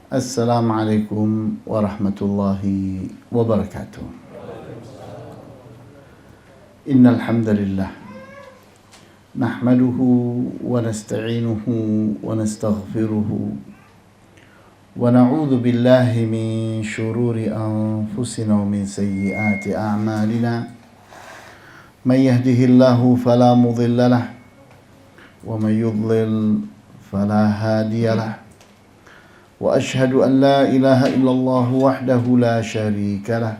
Assalamualaikum warahmatullahi wabarakatuh. Innal hamdalillah nahmaduhu wa nasta'inuhu wa nastaghfiruhu wa na'udzu billahi min shururi anfusina wa min sayyiati a'malina. May yahdihillahu fala mudilla lahu wa may yudlil fala hadiya lahu. Wa ashhadu an la ilaha illallah wahdahu la syarika lah.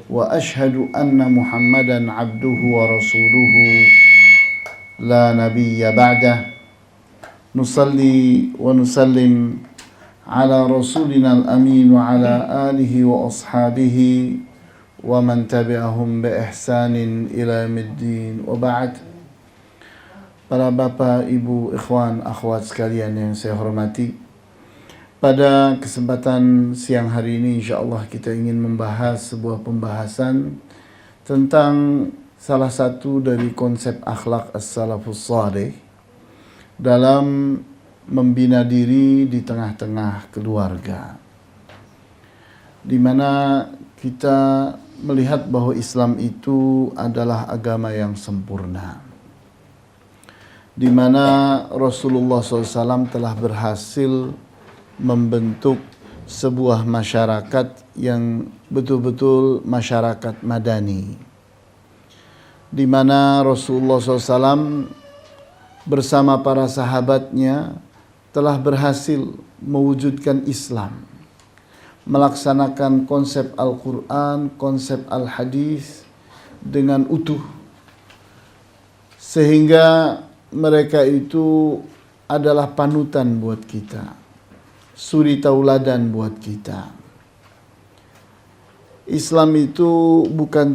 Wa ashhadu anna Muhammadan abduhu wa rasuluhu la nabiyya ba'dah. Nusalli wa nusallim ala rasulina al-amin wa ala alihi wa ashabihi wa man tabi'ahum bi ihsanin ila yaumiddin. Wa ba'd. Para bapak, ibu, ikhwan, akhwat sekalian yang saya hormati, pada kesempatan siang hari ini insyaallah kita ingin membahas sebuah pembahasan tentang salah satu dari konsep akhlak as-salafus salih dalam membina diri di tengah-tengah keluarga, di mana kita melihat bahwa Islam itu adalah agama yang sempurna, di mana Rasulullah SAW telah berhasil membentuk sebuah masyarakat yang betul-betul masyarakat madani, di mana Rasulullah SAW bersama para sahabatnya telah berhasil mewujudkan Islam, melaksanakan konsep Al-Quran, konsep Al-Hadis dengan utuh, sehingga mereka itu adalah panutan buat kita, suri tauladan buat kita. Islam itu bukan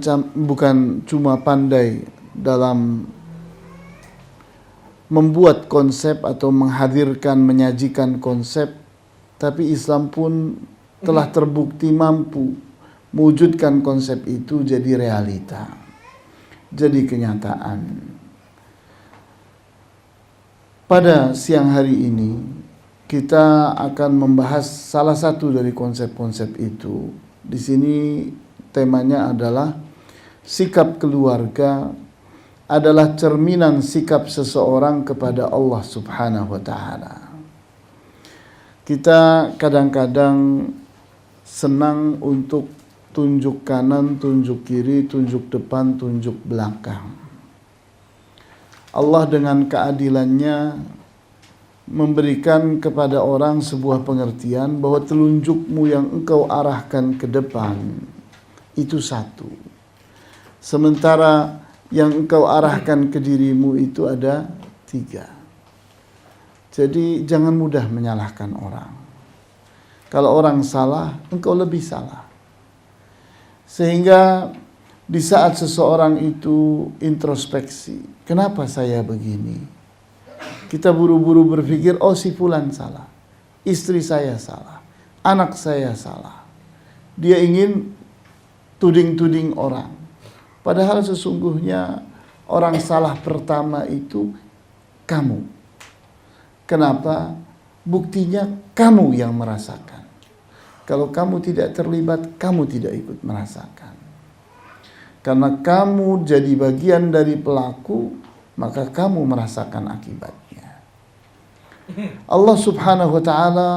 cuma pandai dalam membuat konsep atau menghadirkan, menyajikan konsep, tapi Islam pun telah terbukti mampu mewujudkan konsep itu jadi realita, jadi kenyataan. Pada siang hari ini kita akan membahas salah satu dari konsep-konsep itu. Di sini temanya adalah sikap keluarga adalah cerminan sikap seseorang kepada Allah Subhanahu wa taala. Kita kadang-kadang senang untuk tunjuk kanan, tunjuk kiri, tunjuk depan, tunjuk belakang. Allah dengan keadilannya memberikan kepada orang sebuah pengertian bahwa telunjukmu yang engkau arahkan ke depan itu satu, sementara yang engkau arahkan ke dirimu itu ada tiga. Jadi jangan mudah menyalahkan orang. Kalau orang salah, engkau lebih salah. Sehingga di saat seseorang itu introspeksi, kenapa saya begini? Kita buru-buru berpikir, oh si fulan salah, istri saya salah, anak saya salah. Dia ingin tuding-tuding orang. Padahal sesungguhnya orang salah pertama itu kamu. Kenapa? Buktinya kamu yang merasakan. Kalau kamu tidak terlibat, kamu tidak ikut merasakan. Karena kamu jadi bagian dari pelaku, maka kamu merasakan akibatnya. Allah Subhanahu wa taala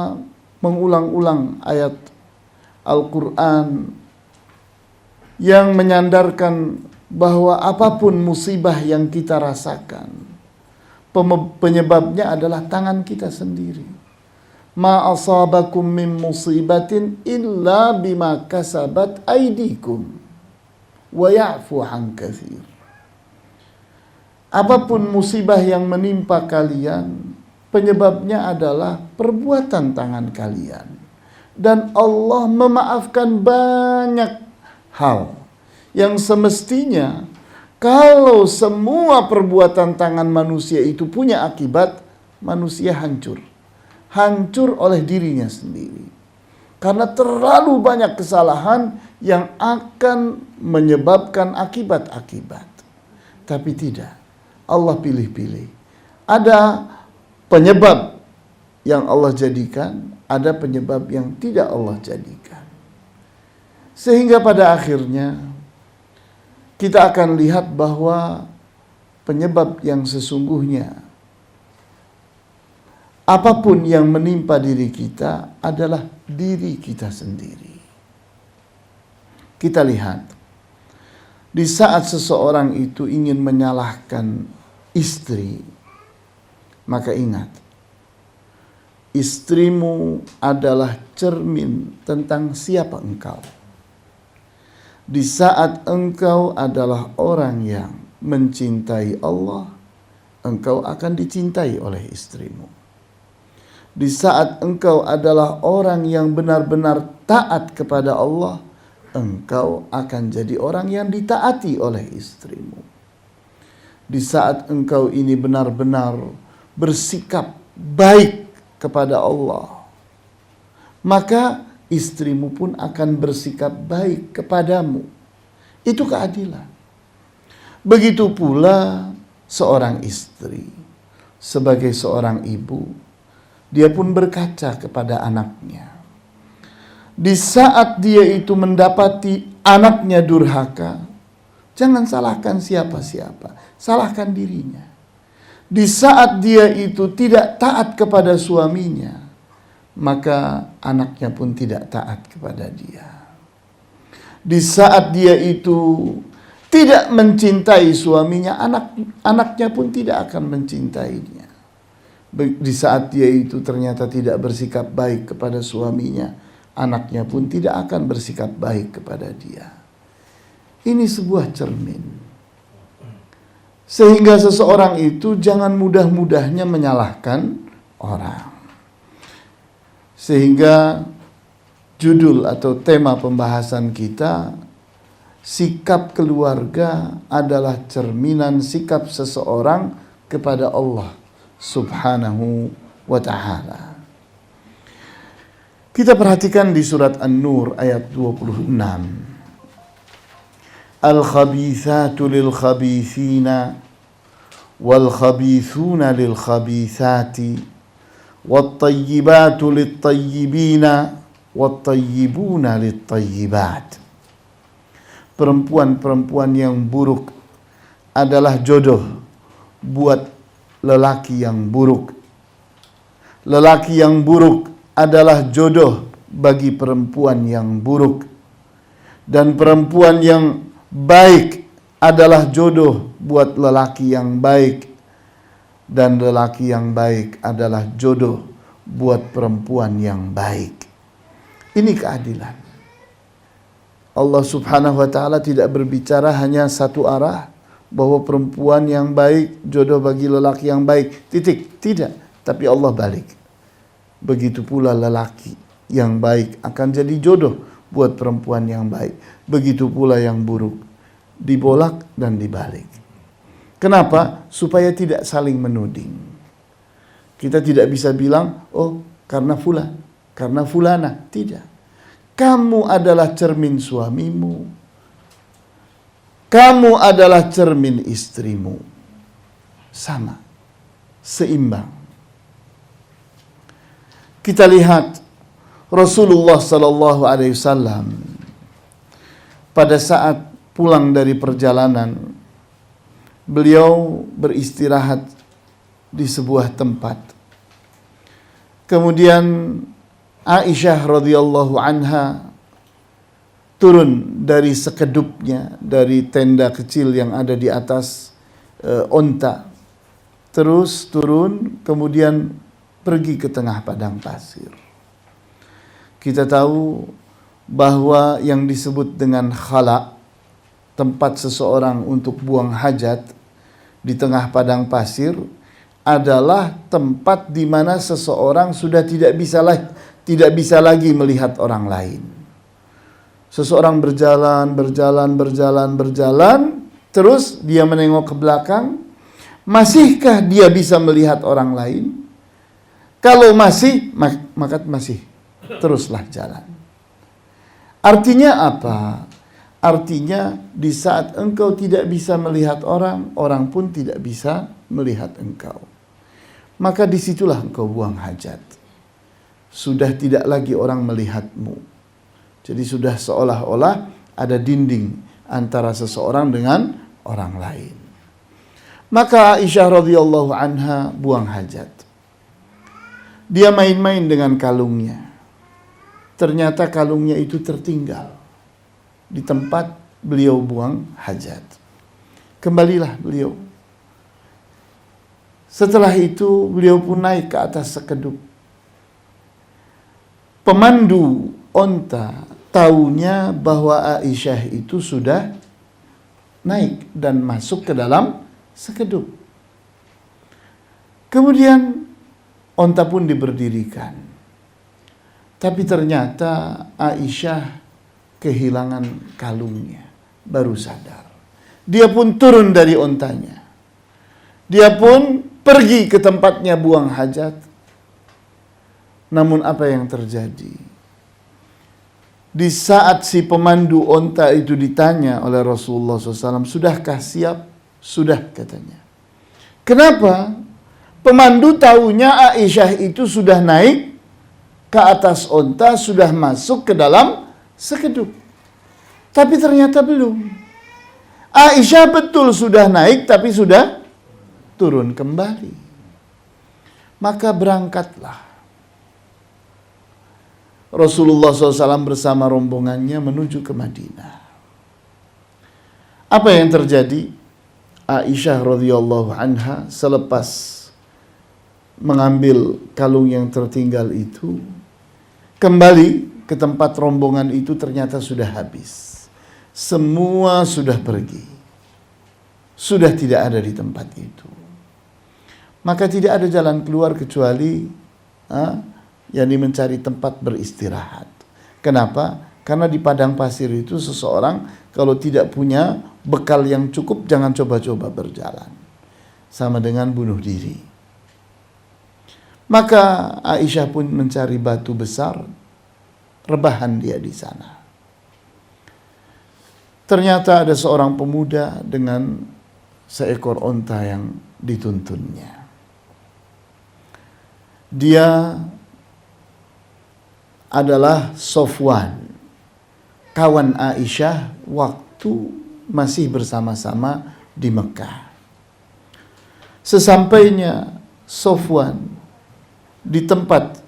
mengulang-ulang ayat Al-Quran yang menyandarkan bahwa apapun musibah yang kita rasakan, penyebabnya adalah tangan kita sendiri. Ma asabakum min musibatin illa bima kasabat aydikum wa ya'fu an katsir. Apapun musibah yang menimpa kalian, penyebabnya adalah perbuatan tangan kalian. Dan Allah memaafkan banyak hal yang semestinya kalau semua perbuatan tangan manusia itu punya akibat, manusia hancur. Hancur oleh dirinya sendiri. Karena terlalu banyak kesalahan yang akan menyebabkan akibat-akibat. Tapi tidak. Allah pilih-pilih. Ada penyebab yang Allah jadikan, ada penyebab yang tidak Allah jadikan. Sehingga pada akhirnya kita akan lihat bahwa penyebab yang sesungguhnya, apapun yang menimpa diri kita adalah diri kita sendiri. Kita lihat, di saat seseorang itu ingin menyalahkan istri, maka ingat, istrimu adalah cermin tentang siapa engkau. Di saat engkau adalah orang yang mencintai Allah, engkau akan dicintai oleh istrimu. Di saat engkau adalah orang yang benar-benar taat kepada Allah, engkau akan jadi orang yang ditaati oleh istrimu. Di saat engkau ini benar-benar bersikap baik kepada Allah, maka istrimu pun akan bersikap baik kepadamu. Itu keadilan. Begitu pula seorang istri sebagai seorang ibu, dia pun berkaca kepada anaknya. Di saat dia itu mendapati anaknya durhaka, jangan salahkan siapa-siapa, salahkan dirinya. Di saat dia itu tidak taat kepada suaminya, maka anaknya pun tidak taat kepada dia. Di saat dia itu tidak mencintai suaminya, anaknya pun tidak akan mencintainya. Di saat dia itu ternyata tidak bersikap baik kepada suaminya, anaknya pun tidak akan bersikap baik kepada dia. Ini sebuah cermin. Sehingga seseorang itu jangan mudah-mudahnya menyalahkan orang. Sehingga judul atau tema pembahasan kita, sikap keluarga adalah cerminan sikap seseorang kepada Allah Subhanahu wa ta'ala. Kita perhatikan di surat An-Nur ayat 26. Al-khabithatu lil-khabithina wal-khabithuna lil-khabithati wat-tayyibatu lit-tayyibina wat-tayyibuna lit-tayyibat. Perempuan-perempuan yang buruk adalah jodoh buat lelaki yang buruk. Lelaki yang buruk adalah jodoh bagi perempuan yang buruk. Dan perempuan yang baik adalah jodoh buat lelaki yang baik. Dan lelaki yang baik adalah jodoh buat perempuan yang baik. Ini keadilan. Allah Subhanahu wa ta'ala tidak berbicara hanya satu arah, bahwa perempuan yang baik jodoh bagi lelaki yang baik, titik. Tidak, tapi Allah balik. Begitu pula lelaki yang baik akan jadi jodoh buat perempuan yang baik. Begitu pula yang buruk, dibolak dan dibalik. Kenapa? Supaya tidak saling menuding. Kita tidak bisa bilang, oh karena fulan, karena fulana. Tidak. Kamu adalah cermin suamimu. Kamu adalah cermin istrimu. Sama. Seimbang. Kita lihat Rasulullah sallallahu alaihi wasallam pada saat pulang dari perjalanan, beliau beristirahat di sebuah tempat. Kemudian Aisyah radhiyallahu anha turun dari sekedupnya, dari tenda kecil yang ada di atas onta. Terus turun, kemudian pergi ke tengah padang pasir. Kita tahu bahwa yang disebut dengan khala, tempat seseorang untuk buang hajat di tengah padang pasir, adalah tempat di mana seseorang sudah tidak bisa lagi melihat orang lain. Seseorang berjalan, terus dia menengok ke belakang. Masihkah dia bisa melihat orang lain? Kalau masih, maka masih. Teruslah jalan. Artinya apa? Artinya di saat engkau tidak bisa melihat orang, orang pun tidak bisa melihat engkau. Maka disitulah engkau buang hajat. sudah tidak lagi orang melihatmu. Jadi sudah seolah-olah ada dinding antara seseorang dengan orang lain. Maka Aisyah radhiyallahu anha buang hajat. Dia main-main dengan kalungnya. Ternyata kalungnya itu tertinggal di tempat beliau buang hajat. Kembalilah beliau. Setelah itu beliau pun naik ke atas sekeduk. Pemandu onta taunya bahwa Aisyah itu sudah naik dan masuk ke dalam sekeduk. Kemudian onta pun diberdirikan. Tapi ternyata Aisyah kehilangan kalungnya. Baru sadar. Dia pun turun dari ontanya. Dia pun pergi ke tempatnya buang hajat. Namun apa yang terjadi? Di saat si pemandu onta itu ditanya oleh Rasulullah SAW, sudahkah siap? Sudah, katanya. Kenapa? Pemandu tahunya Aisyah itu sudah naik ke atas onta, sudah masuk ke dalam sekeduk. Tapi ternyata belum. Aisyah betul sudah naik, tapi sudah turun kembali. Maka berangkatlah Rasulullah SAW bersama rombongannya menuju ke Madinah. Apa yang terjadi? Aisyah radhiyallahu anha selepas mengambil kalung yang tertinggal itu, kembali ke tempat rombongan itu, ternyata sudah habis. Semua sudah pergi. Sudah tidak ada di tempat itu. Maka tidak ada jalan keluar kecuali yakni mencari tempat beristirahat. Kenapa? Karena di padang pasir itu seseorang kalau tidak punya bekal yang cukup, jangan coba-coba berjalan. Sama dengan bunuh diri. Maka Aisyah pun mencari batu besar, rebahan dia di sana. Ternyata ada seorang pemuda dengan seekor onta yang dituntunnya. Dia adalah Sofwan, kawan Aisyah waktu masih bersama-sama di Mekah. Sesampainya Sofwan di tempat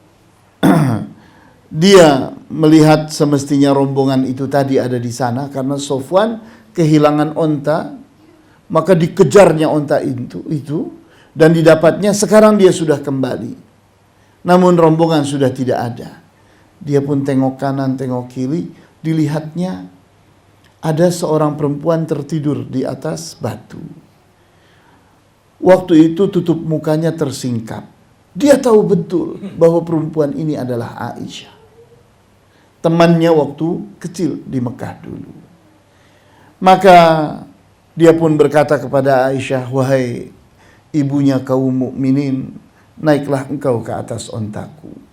dia melihat semestinya rombongan itu tadi ada di sana, karena Sofwan kehilangan onta, maka dikejarnya onta itu dan didapatnya. Sekarang dia sudah kembali, namun rombongan sudah tidak ada. Dia pun tengok kanan, tengok kiri, dilihatnya ada seorang perempuan tertidur di atas batu. Waktu itu tutup mukanya tersingkap. Dia tahu betul bahwa perempuan ini adalah Aisyah, temannya waktu kecil di Mekah dulu. Maka dia pun berkata kepada Aisyah, "Wahai ibunya kaum mukminin, naiklah engkau ke atas ontaku."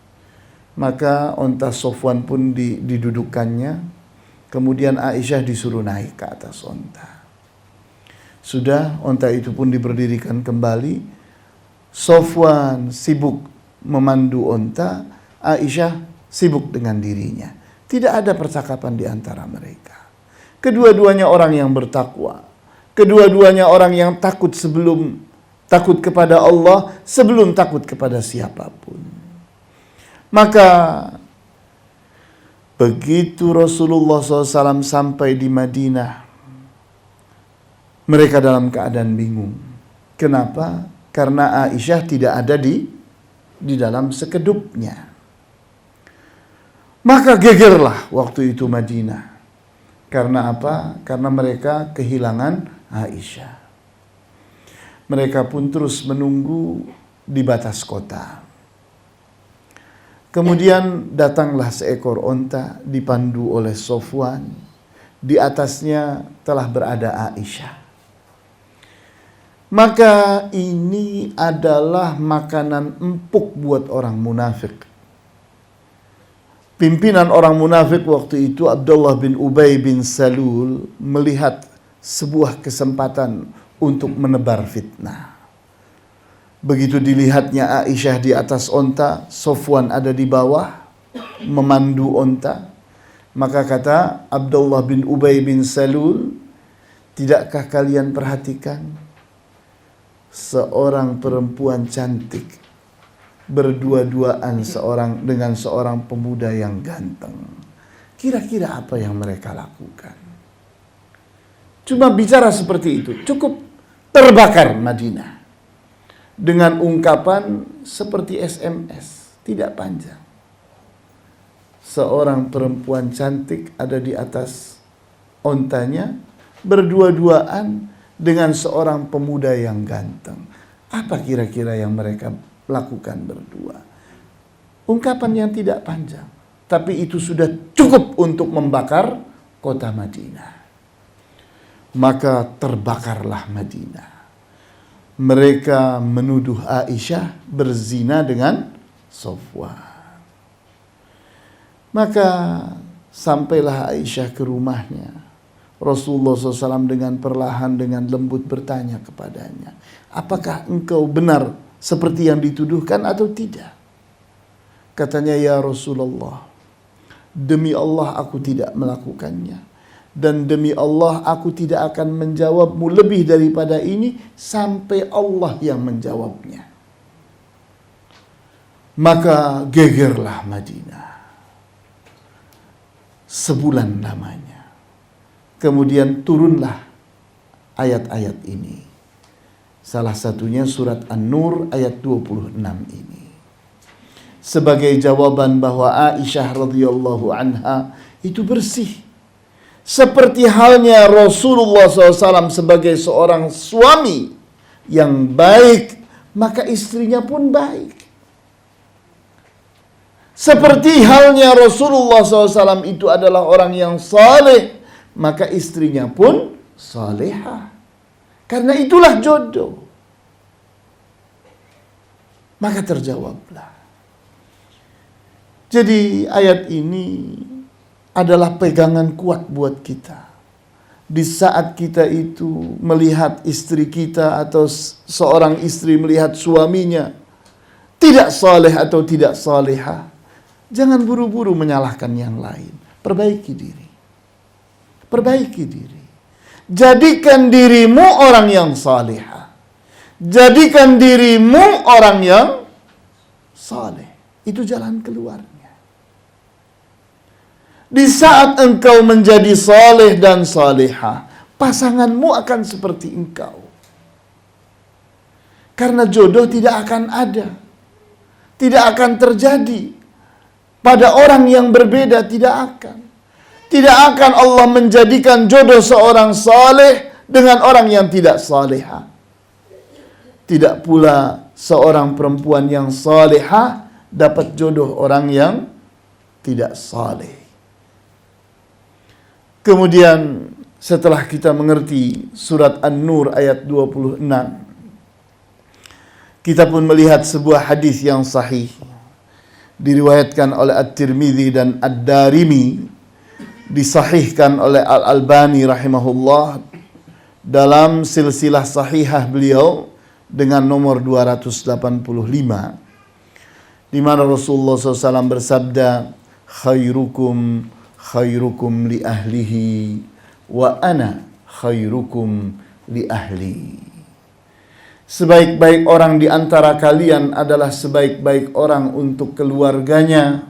Maka onta Sofwan pun didudukannya. Kemudian Aisyah disuruh naik ke atas onta. Sudah, onta itu pun diberdirikan kembali. Sofwan sibuk memandu onta, Aisyah sibuk dengan dirinya. Tidak ada percakapan di antara mereka. Kedua-duanya orang yang bertakwa. Kedua-duanya orang yang takut kepada Allah sebelum takut kepada siapapun. Maka begitu Rasulullah SAW sampai di Madinah, mereka dalam keadaan bingung. Kenapa? Karena Aisyah tidak ada di dalam sekedupnya. Maka gegerlah waktu itu Madinah. Karena apa? Karena mereka kehilangan Aisyah. Mereka pun terus menunggu di batas kota. Kemudian datanglah seekor onta dipandu oleh Sofwan. Di atasnya telah berada Aisyah. Maka ini adalah makanan empuk buat orang munafik. Pimpinan orang munafik waktu itu, Abdullah bin Ubay bin Salul, melihat sebuah kesempatan untuk menebar fitnah. Begitu dilihatnya Aisyah di atas onta, Sofwan ada di bawah memandu onta, maka kata Abdullah bin Ubay bin Salul, tidakkah kalian perhatikan seorang perempuan cantik berdua-duaan dengan seorang pemuda yang ganteng? Kira-kira apa yang mereka lakukan? Cuma bicara seperti itu, cukup terbakar Madinah. Dengan ungkapan seperti SMS, tidak panjang. Seorang perempuan cantik ada di atas ontanya, berdua-duaan dengan seorang pemuda yang ganteng. Apa kira-kira yang mereka lakukan berdua? Ungkapan yang tidak panjang, tapi itu sudah cukup untuk membakar kota Madinah. Maka terbakarlah Madinah. Mereka menuduh Aisyah berzina dengan Sofwan. Maka sampailah Aisyah ke rumahnya. Rasulullah SAW dengan perlahan, dengan lembut bertanya kepadanya, apakah engkau benar seperti yang dituduhkan atau tidak? Katanya, ya Rasulullah, demi Allah aku tidak melakukannya. Dan demi Allah aku tidak akan menjawabmu lebih daripada ini sampai Allah yang menjawabnya. Maka gegerlah Madinah. Sebulan lamanya. Kemudian turunlah ayat-ayat ini. Salah satunya surat An-Nur ayat 26 ini. Sebagai jawaban bahwa Aisyah radhiyallahu anha itu bersih. Seperti halnya Rasulullah SAW sebagai seorang suami yang baik, maka istrinya pun baik. Seperti halnya Rasulullah SAW itu adalah orang yang saleh, maka istrinya pun salehah. Karena itulah jodoh. Maka terjawablah. Jadi ayat ini adalah pegangan kuat buat kita. Di saat kita itu melihat istri kita atau seorang istri melihat suaminya tidak saleh atau tidak salehah, jangan buru-buru menyalahkan yang lain. Perbaiki diri. Perbaiki diri. Jadikan dirimu orang yang salehah. Jadikan dirimu orang yang saleh. Itu jalan keluarnya. Di saat engkau menjadi saleh dan salehah, pasanganmu akan seperti engkau. Karena jodoh tidak akan ada. Tidak akan terjadi. Pada orang yang berbeda tidak akan. Tidak akan Allah menjadikan jodoh seorang saleh dengan orang yang tidak salehah. Tidak pula seorang perempuan yang salehah dapat jodoh orang yang tidak saleh. Kemudian setelah kita mengerti surat An-Nur ayat 26, kita pun melihat sebuah hadis yang sahih diriwayatkan oleh At-Tirmidzi dan Ad-Darimi, disahihkan oleh Al-Albani rahimahullah dalam silsilah sahihah beliau dengan nomor 285, di mana Rasulullah SAW bersabda, khairukum khairukum li ahlihi wa ana khairukum li ahli. Sebaik-baik orang di antara kalian adalah sebaik-baik orang untuk keluarganya,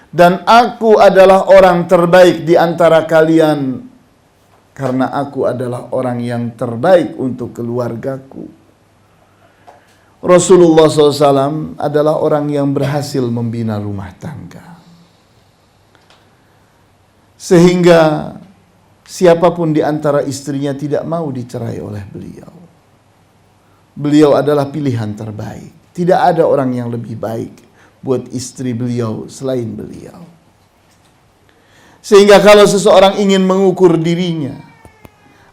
dan aku adalah orang terbaik di antara kalian karena aku adalah orang yang terbaik untuk keluargaku. Rasulullah SAW adalah orang yang berhasil membina rumah tangga. Sehingga siapapun di antara istrinya tidak mau dicerai oleh beliau. Beliau adalah pilihan terbaik. Tidak ada orang yang lebih baik buat istri beliau selain beliau. Sehingga kalau seseorang ingin mengukur dirinya,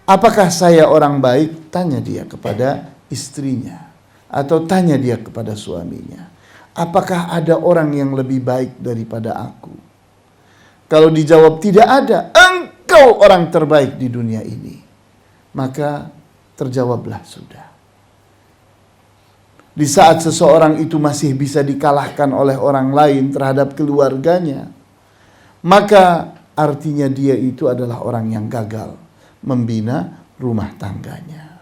apakah saya orang baik? Tanya dia kepada istrinya. Atau tanya dia kepada suaminya. Apakah ada orang yang lebih baik daripada aku? Kalau dijawab tidak ada, engkau orang terbaik di dunia ini, maka terjawablah sudah. Di saat seseorang itu masih bisa dikalahkan oleh orang lain terhadap keluarganya, maka artinya dia itu adalah orang yang gagal membina rumah tangganya.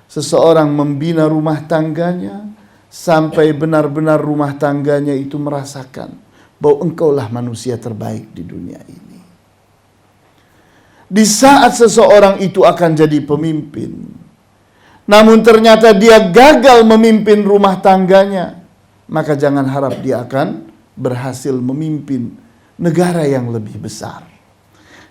Seseorang membina rumah tangganya sampai benar-benar rumah tangganya itu merasakan bahwa engkaulah manusia terbaik di dunia ini. Di saat seseorang itu akan jadi pemimpin, namun ternyata dia gagal memimpin rumah tangganya, maka jangan harap dia akan berhasil memimpin negara yang lebih besar.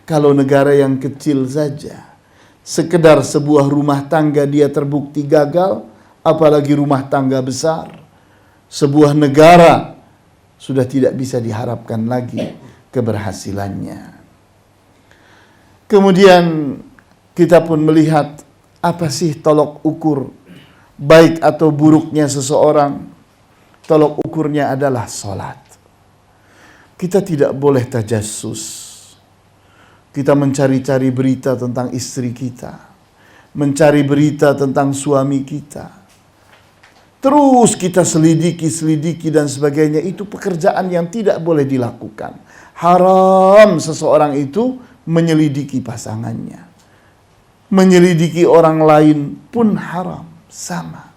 Kalau negara yang kecil saja, sekedar sebuah rumah tangga dia terbukti gagal, apalagi rumah tangga besar. Sebuah negara sudah tidak bisa diharapkan lagi keberhasilannya. Kemudian kita pun melihat apa sih tolok ukur baik atau buruknya seseorang? Tolok ukurnya adalah salat. Kita tidak boleh tajassus. Kita mencari-cari berita tentang istri kita, mencari berita tentang suami kita. Terus kita selidiki dan sebagainya. Itu pekerjaan yang tidak boleh dilakukan. Haram seseorang itu menyelidiki pasangannya. Menyelidiki orang lain pun haram, sama.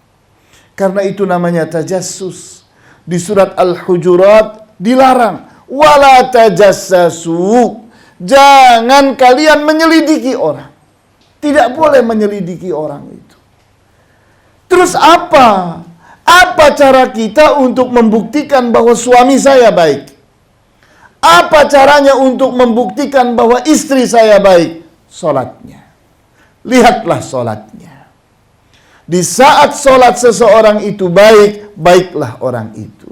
Karena itu namanya tajassus. Di surat Al-Hujurat dilarang, wala tajassasu. Jangan kalian menyelidiki orang. Tidak boleh menyelidiki orang itu. Terus apa? Apa cara kita untuk membuktikan bahwa suami saya baik? Apa caranya untuk membuktikan bahwa istri saya baik? Salatnya. Lihatlah solatnya. Di saat solat seseorang itu baik, baiklah orang itu.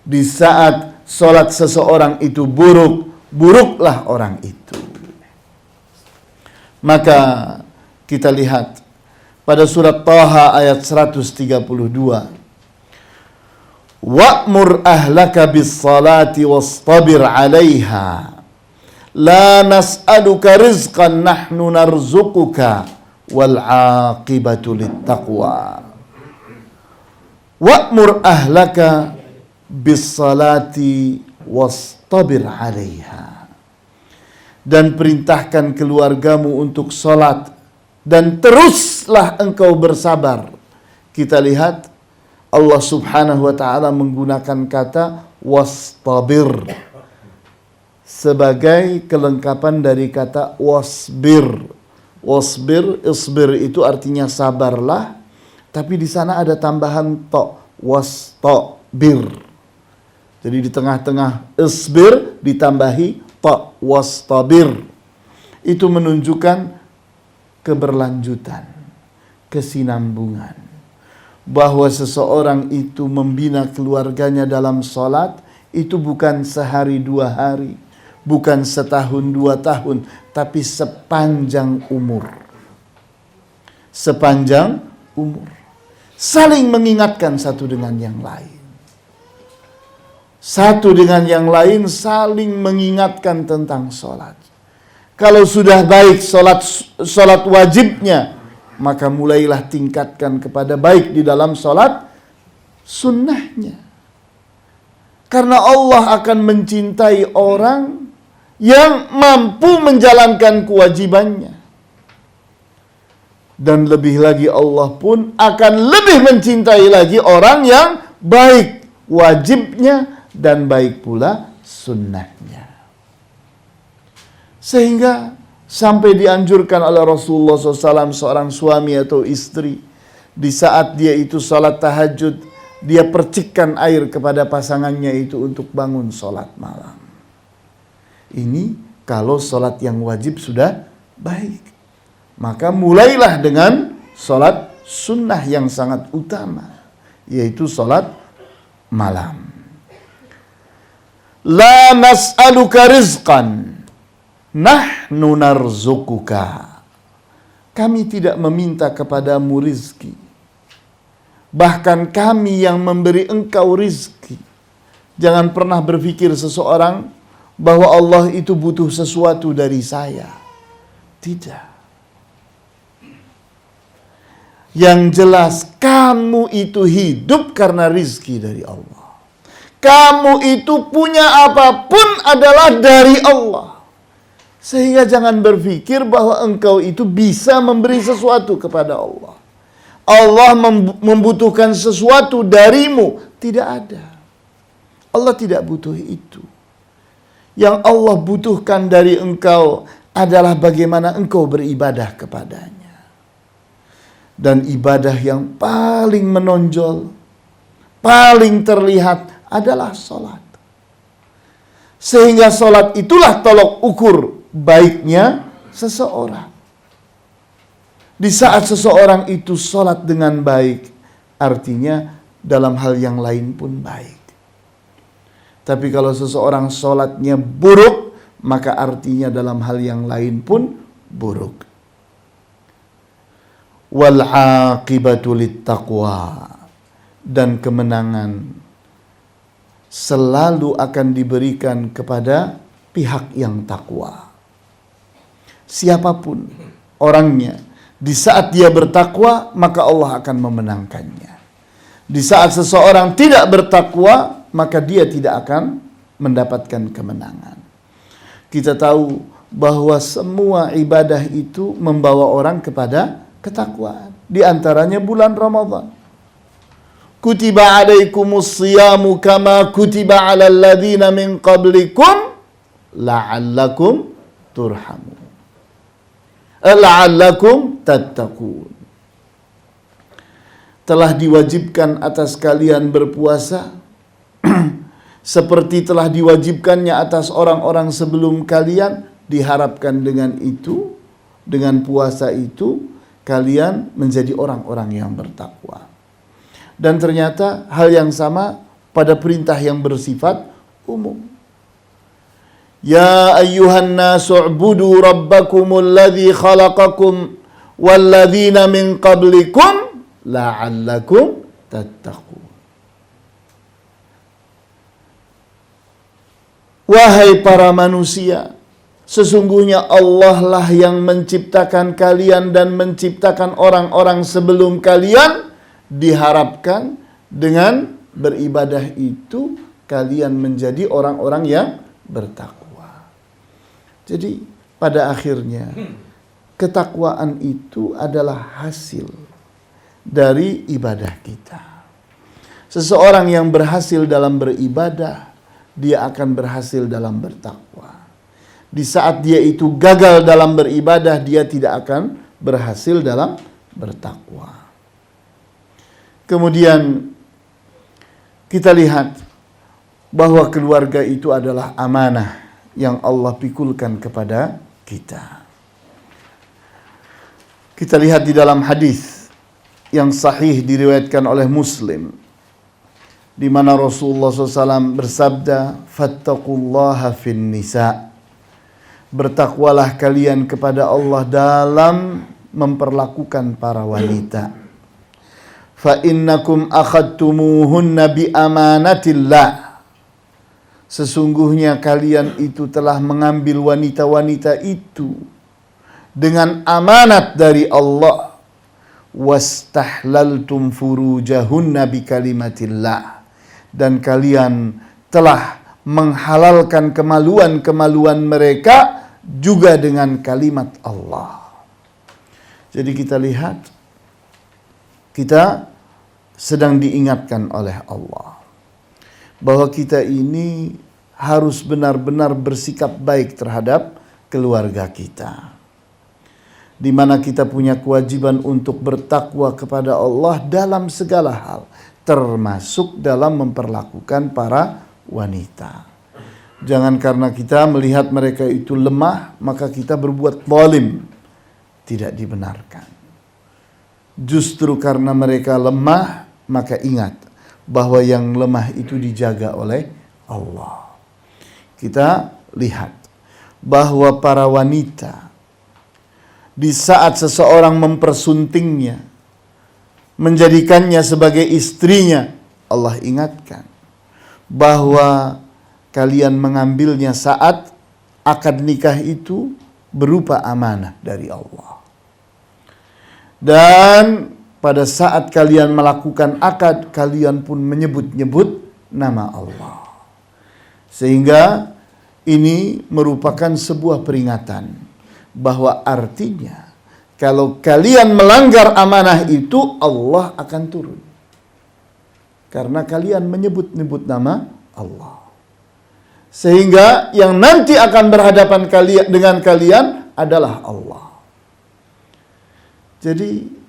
Di saat solat seseorang itu buruk, buruklah orang itu. Maka kita lihat pada surat Taha ayat 132. Wa'mur ahlaka bis salati wastabir 'alaiha. La nas'aluka rizqan nahnu narzuquka wal 'aqibatu littaqwa. Wa'mur ahlaka bis salati wastabir 'alaiha. Dan perintahkan keluargamu untuk salat dan teruslah engkau bersabar. Kita lihat Allah Subhanahu wa taala menggunakan kata wastabir sebagai kelengkapan dari kata wasbir. Wasbir, isbir itu artinya sabarlah, tapi di sana ada tambahan to, wastabir. Jadi di tengah-tengah isbir ditambahi to, wastabir. Itu menunjukkan keberlanjutan, kesinambungan. Bahwa seseorang itu membina keluarganya dalam salat itu bukan sehari dua hari, bukan setahun dua tahun, tapi sepanjang umur. Sepanjang umur. Saling mengingatkan satu dengan yang lain. Satu dengan yang lain saling mengingatkan tentang sholat. Kalau sudah baik sholat wajibnya, maka mulailah tingkatkan kepada baik di dalam sholat sunnahnya. Karena Allah akan mencintai orang yang mampu menjalankan kewajibannya. Dan lebih lagi Allah pun akan lebih mencintai lagi orang yang baik wajibnya dan baik pula sunnahnya. Sehingga sampai dianjurkan oleh Rasulullah SAW seorang suami atau istri, di saat dia itu salat tahajud, dia percikkan air kepada pasangannya itu untuk bangun salat malam. Ini kalau salat yang wajib sudah baik. Maka mulailah dengan salat sunnah yang sangat utama, yaitu salat malam. La nas'aluka rizqan, nahnu narzukuka. Kami tidak meminta kepadamu rizki, bahkan kami yang memberi engkau rizki. Jangan pernah berpikir seseorang bahwa Allah itu butuh sesuatu dari saya. Tidak. Yang jelas kamu itu hidup karena rizki dari Allah. Kamu itu punya apapun adalah dari Allah. Sehingga jangan berpikir bahwa engkau itu bisa memberi sesuatu kepada Allah. Allah membutuhkan sesuatu darimu. Tidak ada. Allah tidak butuh itu. Yang Allah butuhkan dari engkau adalah bagaimana engkau beribadah kepadanya. Dan ibadah yang paling menonjol, paling terlihat adalah sholat. Sehingga sholat itulah tolok ukur baiknya seseorang. Di saat seseorang itu sholat dengan baik, artinya dalam hal yang lain pun baik. Tapi kalau seseorang sholatnya buruk, maka artinya dalam hal yang lain pun buruk. Wal aqibatu littaqwa, dan kemenangan selalu akan diberikan kepada pihak yang takwa. Siapapun orangnya, di saat dia bertakwa, maka Allah akan memenangkannya. Di saat seseorang tidak bertakwa, maka dia tidak akan mendapatkan kemenangan. Kita tahu bahwa semua ibadah itu membawa orang kepada ketakwaan. Di antaranya bulan Ramadan. Kutiba alaikumus siyamu kama kutiba alal ladzina min qablikum la'allakum turhamun. La'allakum tattaqun. Telah diwajibkan atas kalian berpuasa seperti telah diwajibkannya atas orang-orang sebelum kalian. Diharapkan dengan itu, dengan puasa itu, kalian menjadi orang-orang yang bertakwa. Dan ternyata hal yang sama pada perintah yang bersifat umum. Ya ayyuhan nasu u'budu rabbakumul ladzi khalaqakum walladzina min qablikum la'allakum tattaqun. Wahai para manusia, sesungguhnya Allah lah yang menciptakan kalian dan menciptakan orang-orang sebelum kalian. Diharapkan dengan beribadah itu kalian menjadi orang-orang yang bertakwa. Jadi pada akhirnya ketakwaan itu adalah hasil dari ibadah kita. Seseorang yang berhasil dalam beribadah, dia akan berhasil dalam bertakwa. Di saat dia itu gagal dalam beribadah, dia tidak akan berhasil dalam bertakwa. Kemudian kita lihat bahwa keluarga itu adalah amanah yang Allah pikulkan kepada kita. Kita lihat di dalam hadis yang sahih diriwayatkan oleh Muslim, di mana Rasulullah SAW bersabda, "Fattaqullaha fin nisa." Bertakwalah kalian kepada Allah dalam memperlakukan para wanita. Fa innakum akhadtumuhunna bi amanatillah. Sesungguhnya kalian itu telah mengambil wanita-wanita itu dengan amanat dari Allah. Wastahlaltum furujahunna bi kalimatillah. Dan kalian telah menghalalkan kemaluan-kemaluan mereka juga dengan kalimat Allah. Jadi kita lihat, kita sedang diingatkan oleh Allah bahwa kita ini harus benar-benar bersikap baik terhadap keluarga kita, di mana kita punya kewajiban untuk bertakwa kepada Allah dalam segala hal, termasuk dalam memperlakukan para wanita. Jangan karena kita melihat mereka itu lemah, maka kita berbuat zalim. Tidak dibenarkan. Justru karena mereka lemah, maka ingat bahwa yang lemah itu dijaga oleh Allah. Kita lihat bahwa para wanita, di saat seseorang mempersuntingnya, menjadikannya sebagai istrinya, Allah ingatkan bahwa kalian mengambilnya saat akad nikah itu berupa amanah dari Allah. Dan pada saat kalian melakukan akad, kalian pun menyebut-nyebut nama Allah. Sehingga ini merupakan sebuah peringatan bahwa artinya kalau kalian melanggar amanah itu, Allah akan turun. Karena kalian menyebut-nyebut nama Allah. Sehingga yang nanti akan berhadapan dengan kalian adalah Allah. Jadi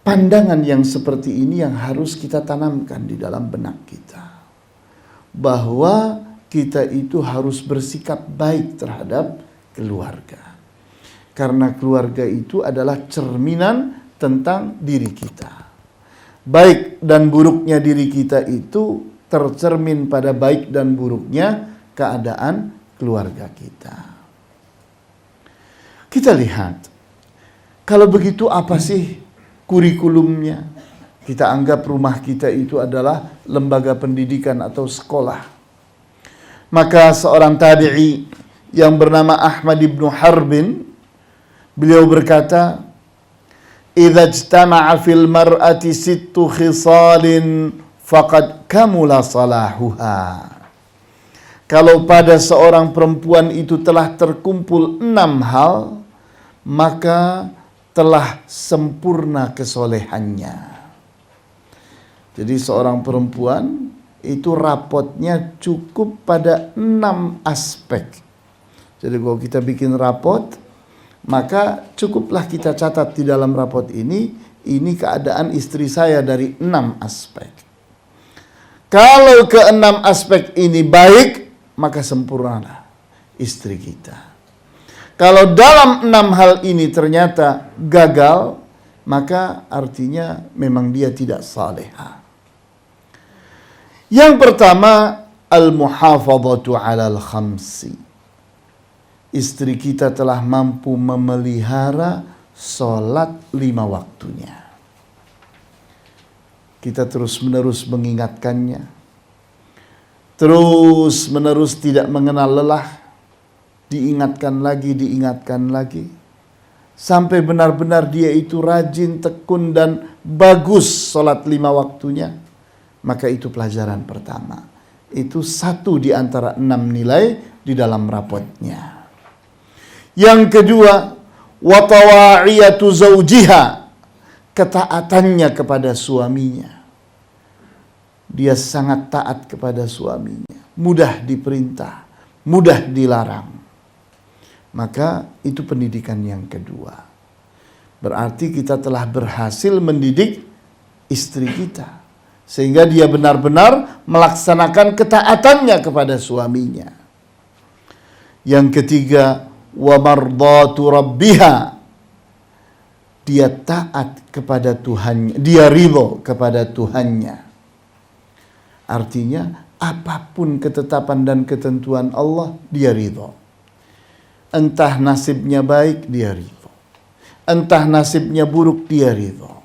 pandangan yang seperti ini yang harus kita tanamkan di dalam benak kita. Bahwa kita itu harus bersikap baik terhadap keluarga. Karena keluarga itu adalah cerminan tentang diri kita. Baik dan buruknya diri kita itu tercermin pada baik dan buruknya keadaan keluarga kita. Kita lihat, kalau begitu apa sih kurikulumnya? Kita anggap rumah kita itu adalah lembaga pendidikan atau sekolah. Maka seorang tabi'i yang bernama Ahmad ibn Harbin, beliau berkata, "Idza ijtama'a fil mar'ati sittu khisalin faqad kamula salahuha." Kalau pada seorang perempuan itu telah terkumpul 6 hal, maka telah sempurna kesolehannya. Jadi seorang perempuan itu rapotnya cukup pada 6 aspek. Jadi kalau kita bikin rapot, maka cukuplah kita catat di dalam rapot ini keadaan istri saya dari 6 aspek. Kalau ke-6 aspek ini baik, maka sempurnalah istri kita. Kalau dalam 6 hal ini ternyata gagal, maka artinya memang dia tidak salihah. Yang pertama, al-muhafadhatu 'alal khamsi. Istri kita telah mampu memelihara sholat 5 waktunya. Kita terus-menerus mengingatkannya. Terus-menerus tidak mengenal lelah. Diingatkan lagi. Sampai benar-benar dia itu rajin, tekun, dan bagus sholat 5 waktunya. Maka itu pelajaran pertama. Itu 1 di antara 6 nilai di dalam rapotnya. Yang kedua, wa tawa'iyatu zawjiha, ketaatannya kepada suaminya. Dia sangat taat kepada suaminya, mudah diperintah, mudah dilarang. Maka itu pendidikan yang kedua. Berarti kita telah berhasil mendidik istri kita sehingga dia benar-benar melaksanakan ketaatannya kepada suaminya. Yang ketiga, wa mardatu rabbiha, dia taat kepada Tuhannya, dia ridho kepada Tuhannya. Artinya apapun ketetapan dan ketentuan Allah, dia ridho. Entah nasibnya baik, dia ridho. Entah nasibnya buruk, dia ridho.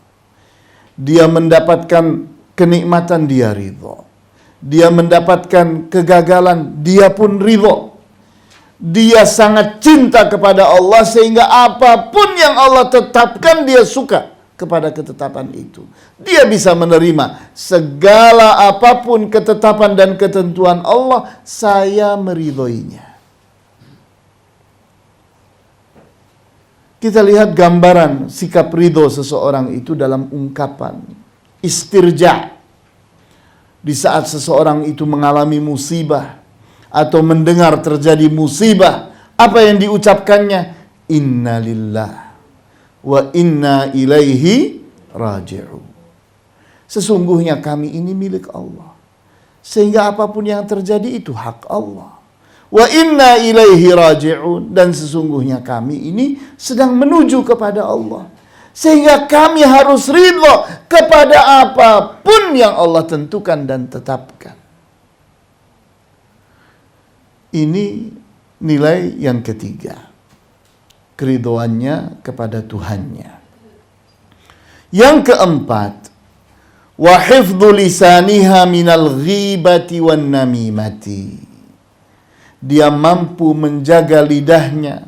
Dia mendapatkan kenikmatan, dia ridho. Dia mendapatkan kegagalan, dia pun ridho. Dia sangat cinta kepada Allah sehingga apapun yang Allah tetapkan dia suka kepada ketetapan itu. Dia bisa menerima segala apapun ketetapan dan ketentuan Allah, saya meridhoinya. Kita lihat gambaran sikap ridho seseorang itu dalam ungkapan istirja. Di saat seseorang itu mengalami musibah atau mendengar terjadi musibah, apa yang diucapkannya? Inna lillah wa inna ilaihi raji'un. Sesungguhnya kami ini milik Allah, sehingga apapun yang terjadi itu hak Allah. Wa inna ilaihi raji'un, dan sesungguhnya kami ini sedang menuju kepada Allah, sehingga kami harus ridho kepada apapun yang Allah tentukan dan tetapkan. Ini nilai yang ketiga, keridhoannya kepada Tuhannya. Yang keempat, wa hifdzu lisaniha minal ghibati wan namimati. Dia mampu menjaga lidahnya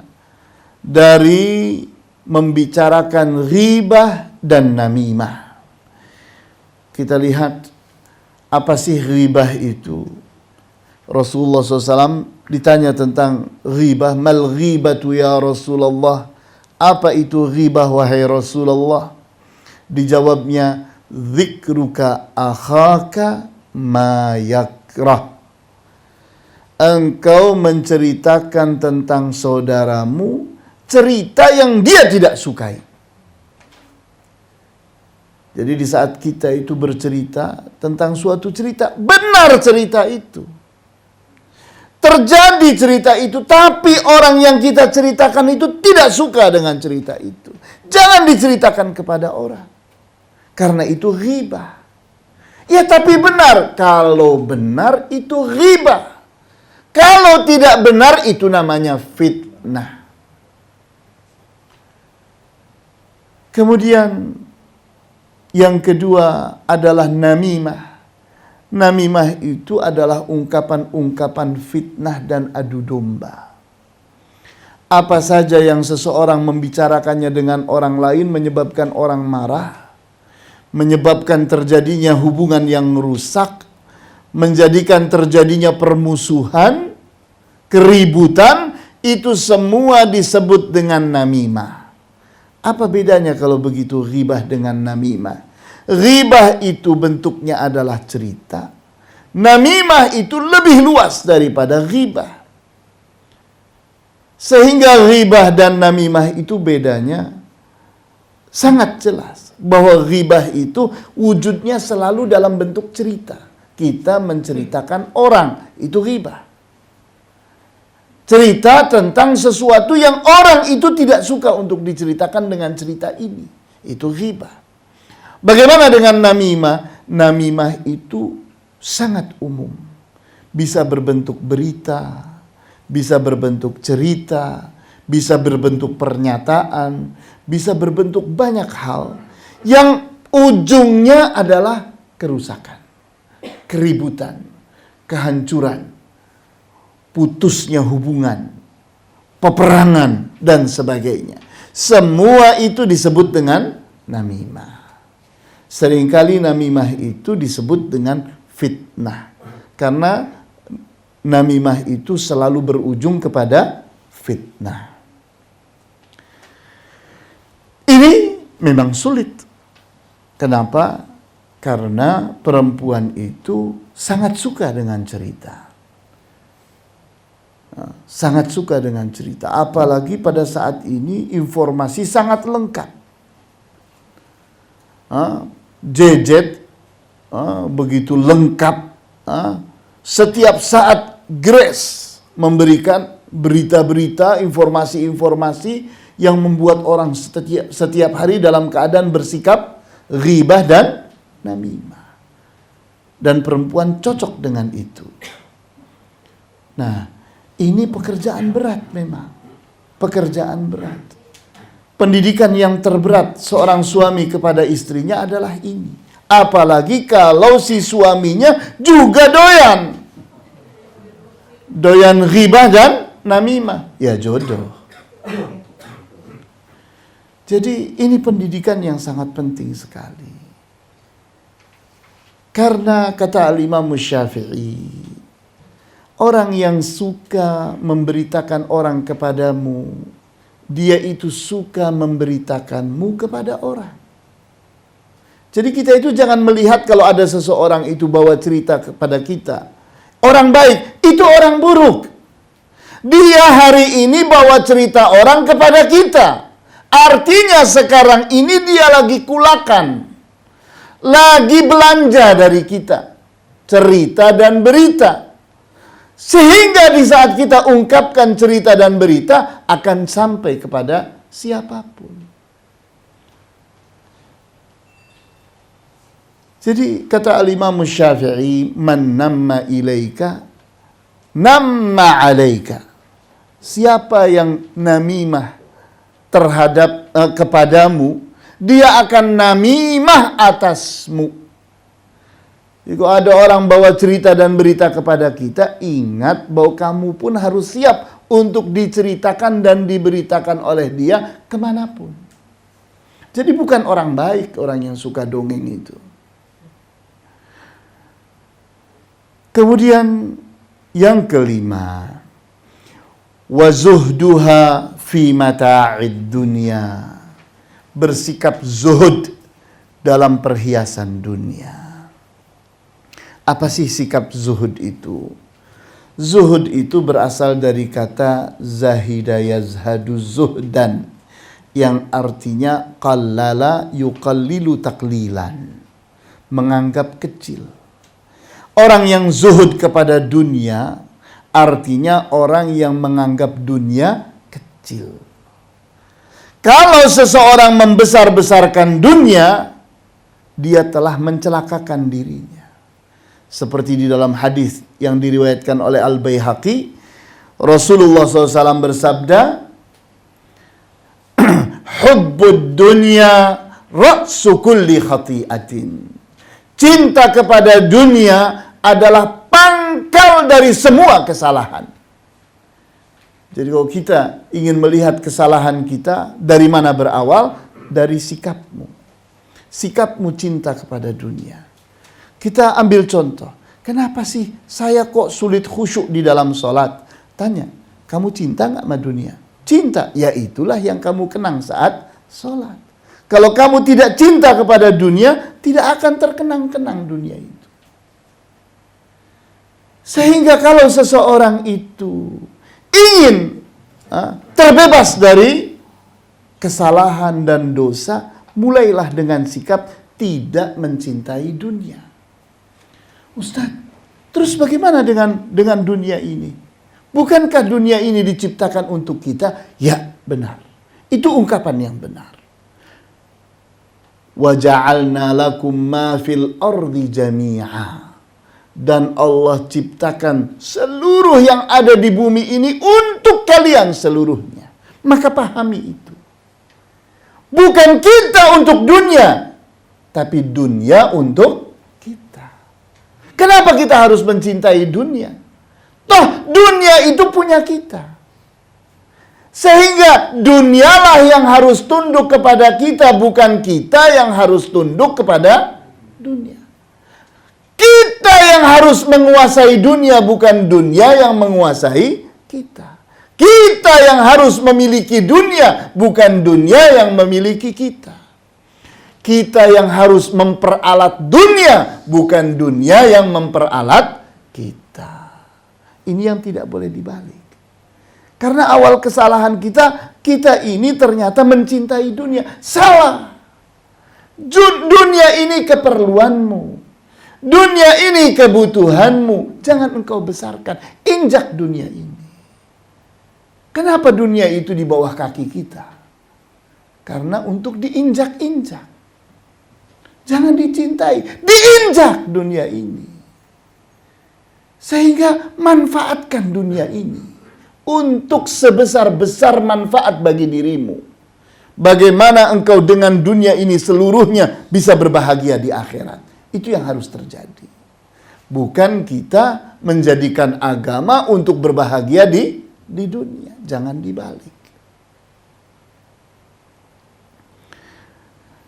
dari membicarakan ghibah dan namimah. Kita lihat apa sih ghibah itu. Rasulullah SAW ditanya tentang ghibah. Mal ghibatu ya Rasulullah. Apa itu ghibah wahai Rasulullah? Dijawabnya, dzikruka akhaka ma yakrah. Engkau menceritakan tentang saudaramu cerita yang dia tidak sukai. Jadi di saat kita itu bercerita tentang suatu cerita, benar cerita itu, terjadi cerita itu, tapi orang yang kita ceritakan itu tidak suka dengan cerita itu, jangan diceritakan kepada orang, karena itu ghibah. Ya tapi benar, kalau benar itu ghibah. Kalau tidak benar itu namanya fitnah. Kemudian yang kedua adalah namimah. Namimah itu adalah ungkapan-ungkapan fitnah dan adu domba. Apa saja yang seseorang membicarakannya dengan orang lain menyebabkan orang marah, menyebabkan terjadinya hubungan yang rusak, menjadikan terjadinya permusuhan, keributan, itu semua disebut dengan namimah. Apa bedanya kalau begitu ghibah dengan namimah? Ghibah itu bentuknya adalah cerita. Namimah itu lebih luas daripada ghibah. Sehingga ghibah dan namimah itu bedanya sangat jelas. Bahwa ghibah itu wujudnya selalu dalam bentuk cerita. Kita menceritakan orang, itu ghibah. Cerita tentang sesuatu yang orang itu tidak suka untuk diceritakan dengan cerita ini, itu ghibah. Bagaimana dengan namimah? Namimah itu sangat umum. Bisa berbentuk berita, bisa berbentuk cerita, bisa berbentuk pernyataan, bisa berbentuk banyak hal yang ujungnya adalah kerusakan, keributan, kehancuran, putusnya hubungan, peperangan, dan sebagainya. Semua itu disebut dengan namimah. Seringkali namimah itu disebut dengan fitnah. Karena namimah itu selalu berujung kepada fitnah. Ini memang sulit. Kenapa? Karena perempuan itu sangat suka dengan cerita. Sangat suka dengan cerita. Apalagi pada saat ini informasi sangat lengkap. Gadget begitu lengkap. Setiap saat Grace memberikan berita-berita, informasi-informasi yang membuat orang setiap hari dalam keadaan bersikap ghibah dan namimah. Dan perempuan cocok dengan itu. Nah, ini pekerjaan berat memang. Pekerjaan berat. Pendidikan yang terberat seorang suami kepada istrinya adalah ini. Apalagi kalau si suaminya juga doyan. Doyan ghibah dan namimah. Ya jodoh. Jadi ini pendidikan yang sangat penting sekali. Karena kata Al-Imam Syafi'i, orang yang suka memberitakan orang kepadamu, dia itu suka memberitakanmu kepada orang. Jadi kita itu jangan melihat kalau ada seseorang itu bawa cerita kepada kita, orang baik, itu orang buruk. Dia hari ini bawa cerita orang kepada kita. Artinya sekarang ini dia lagi kulakan. Lagi belanja dari kita. Cerita dan berita. Sehingga di saat kita ungkapkan cerita dan berita akan sampai kepada siapapun. Jadi kata Al-Imam Syafi'i, man namma ilaika namma alaika. Siapa yang namimah terhadap kepadamu, dia akan namimah atasmu. Jika ada orang bawa cerita dan berita kepada kita, ingat bahwa kamu pun harus siap untuk diceritakan dan diberitakan oleh dia kemanapun. Jadi bukan orang baik orang yang suka dongeng itu. Kemudian yang kelima, wa zuhduha fi mata'id dunya. Bersikap zuhud dalam perhiasan dunia. Apa sih sikap zuhud itu? Zuhud itu berasal dari kata zahida yazhadu zuhdan, yang artinya qallala yuqallilu taqlilan, menganggap kecil. Orang yang zuhud kepada dunia artinya orang yang menganggap dunia kecil. Kalau seseorang membesar-besarkan dunia, dia telah mencelakakan dirinya. Seperti di dalam hadis yang diriwayatkan oleh Al-Baihaqi, Rasulullah SAW bersabda, hubbud dunya ra'su kulli khati'atin. Cinta kepada dunia adalah pangkal dari semua kesalahan. Jadi kalau kita ingin melihat kesalahan kita, dari mana berawal? Dari sikapmu. Sikapmu cinta kepada dunia. Kita ambil contoh. Kenapa sih saya kok sulit khusyuk di dalam sholat? Tanya, kamu cinta nggak sama dunia? Cinta, ya itulah yang kamu kenang saat sholat. Kalau kamu tidak cinta kepada dunia, tidak akan terkenang-kenang dunia itu. Sehingga kalau seseorang itu ingin terbebas dari kesalahan dan dosa, mulailah dengan sikap tidak mencintai dunia. Ustaz, terus bagaimana dengan dunia ini? Bukankah dunia ini diciptakan untuk kita? Ya, benar. Itu ungkapan yang benar. Wa ja'alna lakum ma fil ardi jami'a. Dan Allah ciptakan seluruh yang ada di bumi ini untuk kalian seluruhnya. Maka pahami itu. Bukan kita untuk dunia, tapi dunia untuk kita. Kenapa kita harus mencintai dunia? Toh dunia itu punya kita. Sehingga dunialah yang harus tunduk kepada kita, bukan kita yang harus tunduk kepada dunia. Kita yang harus menguasai dunia, bukan dunia yang menguasai kita. Kita yang harus memiliki dunia, bukan dunia yang memiliki kita. Kita yang harus memperalat dunia, bukan dunia yang memperalat kita. Ini yang tidak boleh dibalik. Karena awal kesalahan kita ini ternyata mencintai dunia. Salah. Dunia ini keperluanmu. Dunia ini kebutuhanmu. Jangan engkau besarkan. Injak dunia ini. Kenapa dunia itu di bawah kaki kita? Karena untuk diinjak-injak. Jangan dicintai. Diinjak dunia ini. Sehingga manfaatkan dunia ini. Untuk sebesar-besar manfaat bagi dirimu. Bagaimana engkau dengan dunia ini seluruhnya bisa berbahagia di akhirat. Itu yang harus terjadi. Bukan kita menjadikan agama untuk berbahagia di dunia. Jangan dibalik.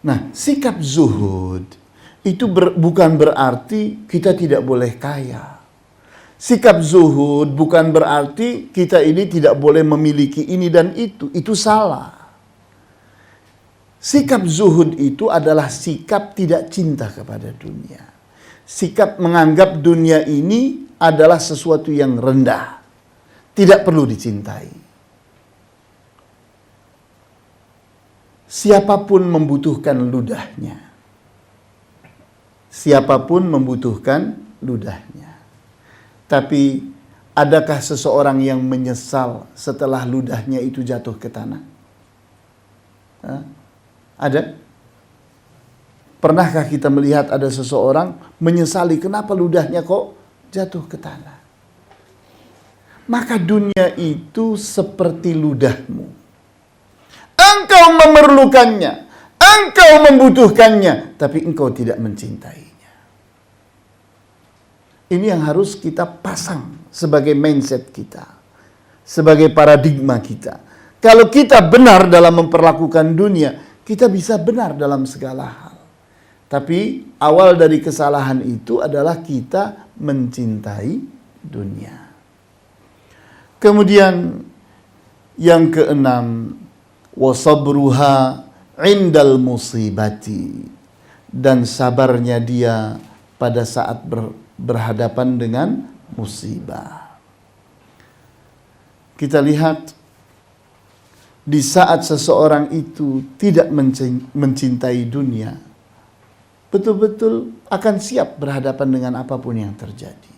Nah, sikap zuhud itu bukan berarti kita tidak boleh kaya. Sikap zuhud bukan berarti kita ini tidak boleh memiliki ini dan itu. Itu salah. Sikap zuhud itu adalah sikap tidak cinta kepada dunia. Sikap menganggap dunia ini adalah sesuatu yang rendah. Tidak perlu dicintai. Siapapun membutuhkan ludahnya. Siapapun membutuhkan ludahnya. Tapi adakah seseorang yang menyesal setelah ludahnya itu jatuh ke tanah? Ada? Pernahkah kita melihat ada seseorang menyesali kenapa ludahnya kok jatuh ke tanah? Maka dunia itu seperti ludahmu. Engkau memerlukannya, engkau membutuhkannya, tapi engkau tidak mencintainya. Ini yang harus kita pasang sebagai mindset kita. sebagai paradigma kita. Kalau kita benar dalam memperlakukan dunia, kita bisa benar dalam segala hal. Tapi awal dari kesalahan itu adalah kita mencintai dunia. Kemudian yang keenam, wasabruha indal musibati, dan sabarnya dia pada saat berhadapan dengan musibah. Kita lihat di saat seseorang itu tidak mencintai dunia, betul-betul akan siap berhadapan dengan apapun yang terjadi.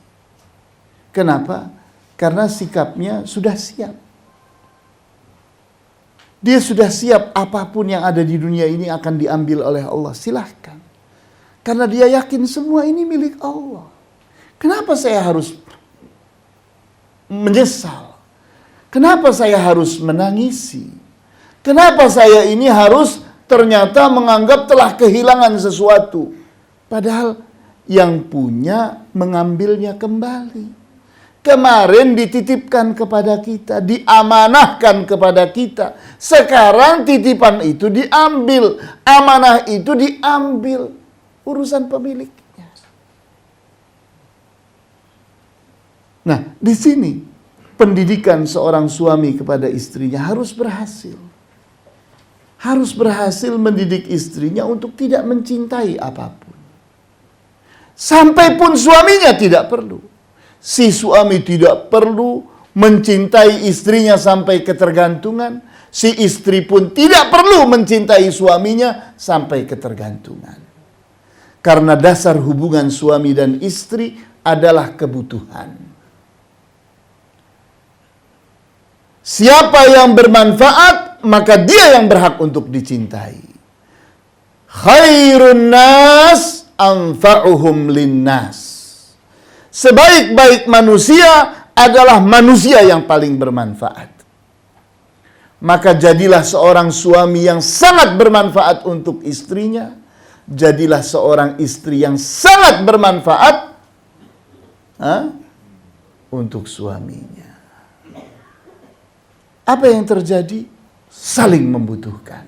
Kenapa? Karena sikapnya sudah siap. Dia sudah siap apapun yang ada di dunia ini akan diambil oleh Allah. Silahkan. Karena dia yakin semua ini milik Allah. Kenapa saya harus menyesal? Kenapa saya harus menangisi? Kenapa saya ini harus ternyata menganggap telah kehilangan sesuatu? Padahal yang punya mengambilnya kembali. Kemarin dititipkan kepada kita, diamanahkan kepada kita. Sekarang titipan itu diambil, amanah itu diambil. Urusan pemiliknya. Nah, di sini pendidikan seorang suami kepada istrinya harus berhasil. Harus berhasil mendidik istrinya untuk tidak mencintai apapun. Sampai pun suaminya tidak perlu. Si suami tidak perlu mencintai istrinya sampai ketergantungan. Si istri pun tidak perlu mencintai suaminya sampai ketergantungan. Karena dasar hubungan suami dan istri adalah kebutuhan. Siapa yang bermanfaat, maka dia yang berhak untuk dicintai. Khairun nas anfa'uhum linnas. Sebaik-baik manusia adalah manusia yang paling bermanfaat. Maka jadilah seorang suami yang sangat bermanfaat untuk istrinya. Jadilah seorang istri yang sangat bermanfaat untuk suaminya. Apa yang terjadi? Saling membutuhkan.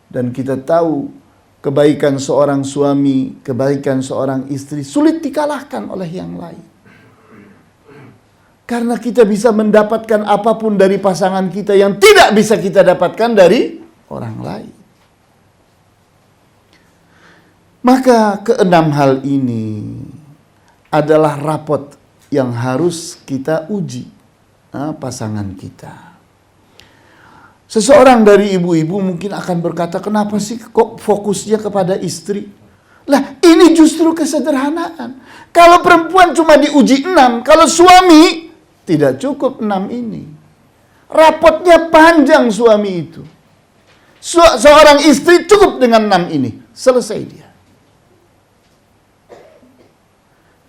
Dan kita tahu kebaikan seorang suami, kebaikan seorang istri sulit dikalahkan oleh yang lain. Karena kita bisa mendapatkan apapun dari pasangan kita yang tidak bisa kita dapatkan dari orang lain. Maka keenam hal ini adalah rapot yang harus kita uji pasangan kita. Seseorang dari ibu-ibu mungkin akan berkata, kenapa sih kok fokusnya kepada istri? Lah, ini justru kesederhanaan. Kalau perempuan cuma diuji 6, kalau suami tidak cukup 6 ini. Rapotnya panjang suami itu. Seorang istri cukup dengan 6 ini. Selesai dia.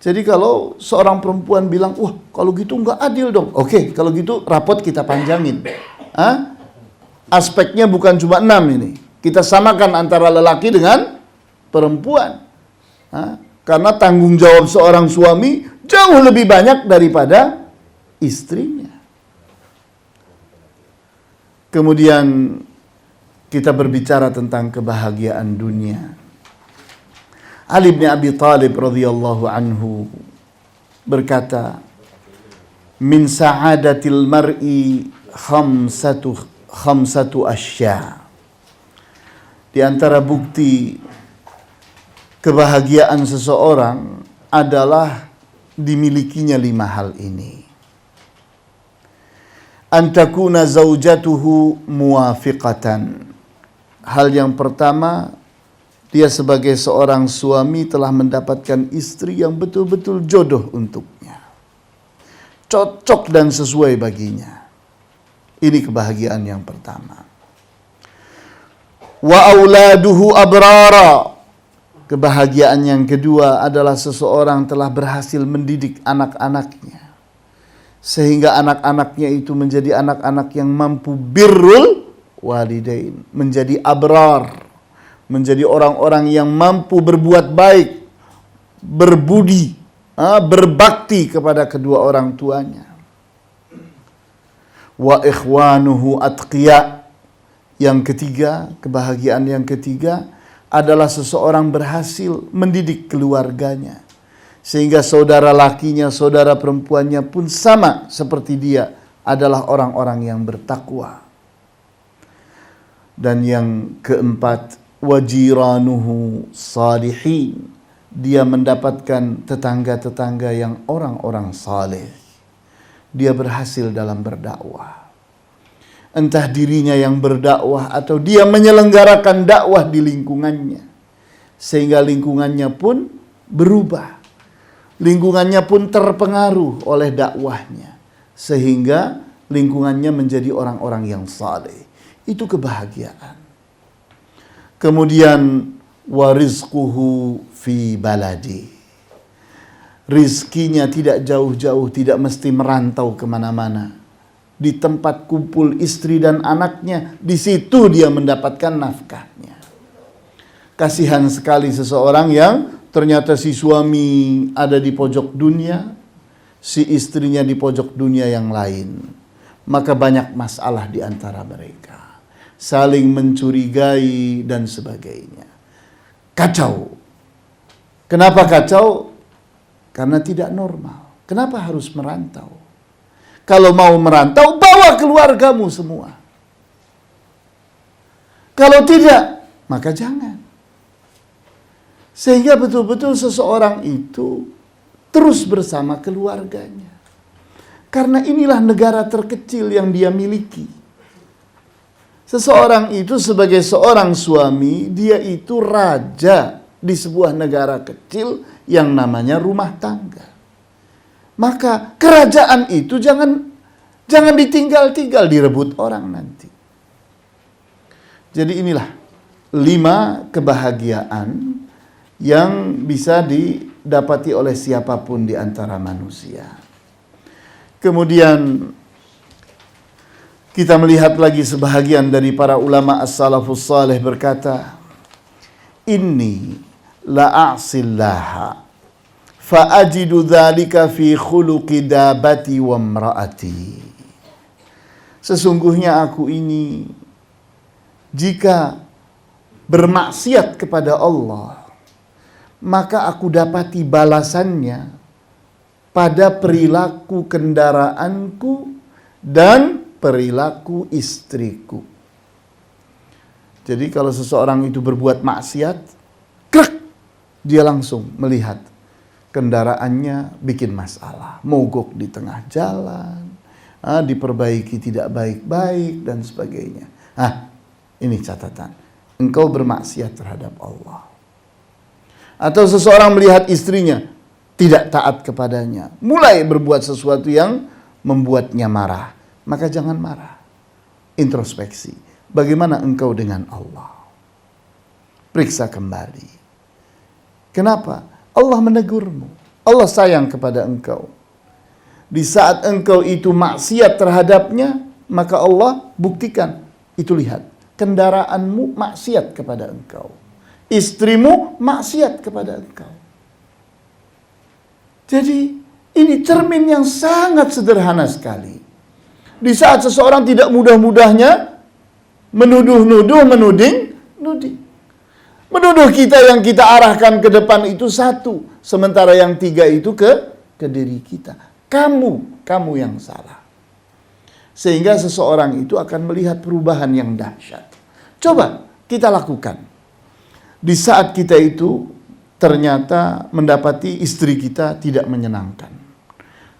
Jadi kalau seorang perempuan bilang, wah kalau gitu nggak adil dong. Oke, kalau gitu rapot kita panjangin. Aspeknya bukan cuma 6 ini. Kita samakan antara lelaki dengan perempuan. Karena tanggung jawab seorang suami jauh lebih banyak daripada istrinya. Kemudian kita berbicara tentang kebahagiaan dunia. Ali bin Abi Thalib radhiyallahu anhu berkata, min sa'adatil mar'i khamsatu asya. Di antara bukti kebahagiaan seseorang adalah dimilikinya 5 hal ini. Antakuna zaujatuhu muwafiqatan. Hal yang pertama, dia sebagai seorang suami telah mendapatkan istri yang betul-betul jodoh untuknya. Cocok dan sesuai baginya. Ini kebahagiaan yang pertama. Wa auladuhu abrara. Kebahagiaan yang kedua adalah seseorang telah berhasil mendidik anak-anaknya. Sehingga anak-anaknya itu menjadi anak-anak yang mampu birrul walidain. Menjadi abrar. Menjadi orang-orang yang mampu berbuat baik. Berbudi. Berbakti kepada kedua orang tuanya. wa ikhwanuhu atqiya. Yang ketiga, kebahagiaan yang ketiga adalah seseorang berhasil mendidik keluarganya, sehingga saudara lakinya, saudara perempuannya pun sama seperti dia, adalah orang-orang yang bertakwa. Dan yang keempat, wajiranuhu salihin. Dia mendapatkan tetangga-tetangga yang orang-orang saleh. Dia berhasil dalam berdakwah. Entah dirinya yang berdakwah atau dia menyelenggarakan dakwah di lingkungannya, sehingga lingkungannya pun berubah. Lingkungannya pun terpengaruh oleh dakwahnya, sehingga lingkungannya menjadi orang-orang yang saleh. Itu kebahagiaan. Kemudian warizquhu fi baladi. Rizkinya tidak jauh-jauh, tidak mesti merantau kemana-mana. Di tempat kumpul istri dan anaknya, di situ dia mendapatkan nafkahnya. Kasihan sekali seseorang yang ternyata si suami ada di pojok dunia, si istrinya di pojok dunia yang lain. Maka banyak masalah di antara mereka, saling mencurigai dan sebagainya. Kacau. Kenapa kacau? Karena tidak normal. Kenapa harus merantau? Kalau mau merantau, bawa keluargamu semua. Kalau tidak, maka jangan. Sehingga betul-betul seseorang itu terus bersama keluarganya. Karena inilah negara terkecil yang dia miliki. Seseorang itu sebagai seorang suami, dia itu raja di sebuah negara kecil yang namanya rumah tangga. Maka kerajaan itu jangan ditinggal-tinggal, direbut orang nanti. Jadi inilah 5 kebahagiaan yang bisa didapati oleh siapapun di antara manusia. Kemudian kita melihat lagi sebahagian dari para ulama as-salafus salih berkata, inni la'asillaha fa'ajidu dzalika fi khuluqi dabati wa imraati. Sesungguhnya aku ini jika bermaksiat kepada Allah, maka aku dapati balasannya pada perilaku kendaraanku dan perilaku istriku. Jadi kalau seseorang itu berbuat maksiat, krek, dia langsung melihat kendaraannya bikin masalah, mogok di tengah jalan, diperbaiki tidak baik-baik dan sebagainya. Ini catatan, engkau bermaksiat terhadap Allah. Atau seseorang melihat istrinya tidak taat kepadanya, mulai berbuat sesuatu yang membuatnya marah, maka jangan marah. Introspeksi, bagaimana engkau dengan Allah? Periksa kembali. Kenapa? Allah menegurmu. Allah sayang kepada engkau. Di saat engkau itu maksiat terhadapnya, maka Allah buktikan. Itu lihat, kendaraanmu maksiat kepada engkau. Istrimu maksiat kepada engkau. Jadi ini cermin yang sangat sederhana sekali. Di saat seseorang tidak mudah-mudahnya menuduh-nuduh, menuding-nuding. Menuduh kita yang kita arahkan ke depan itu satu, sementara yang 3 itu ke diri kita. Kamu yang salah. Sehingga seseorang itu akan melihat perubahan yang dahsyat. Coba kita lakukan. Di saat kita itu ternyata mendapati istri kita tidak menyenangkan,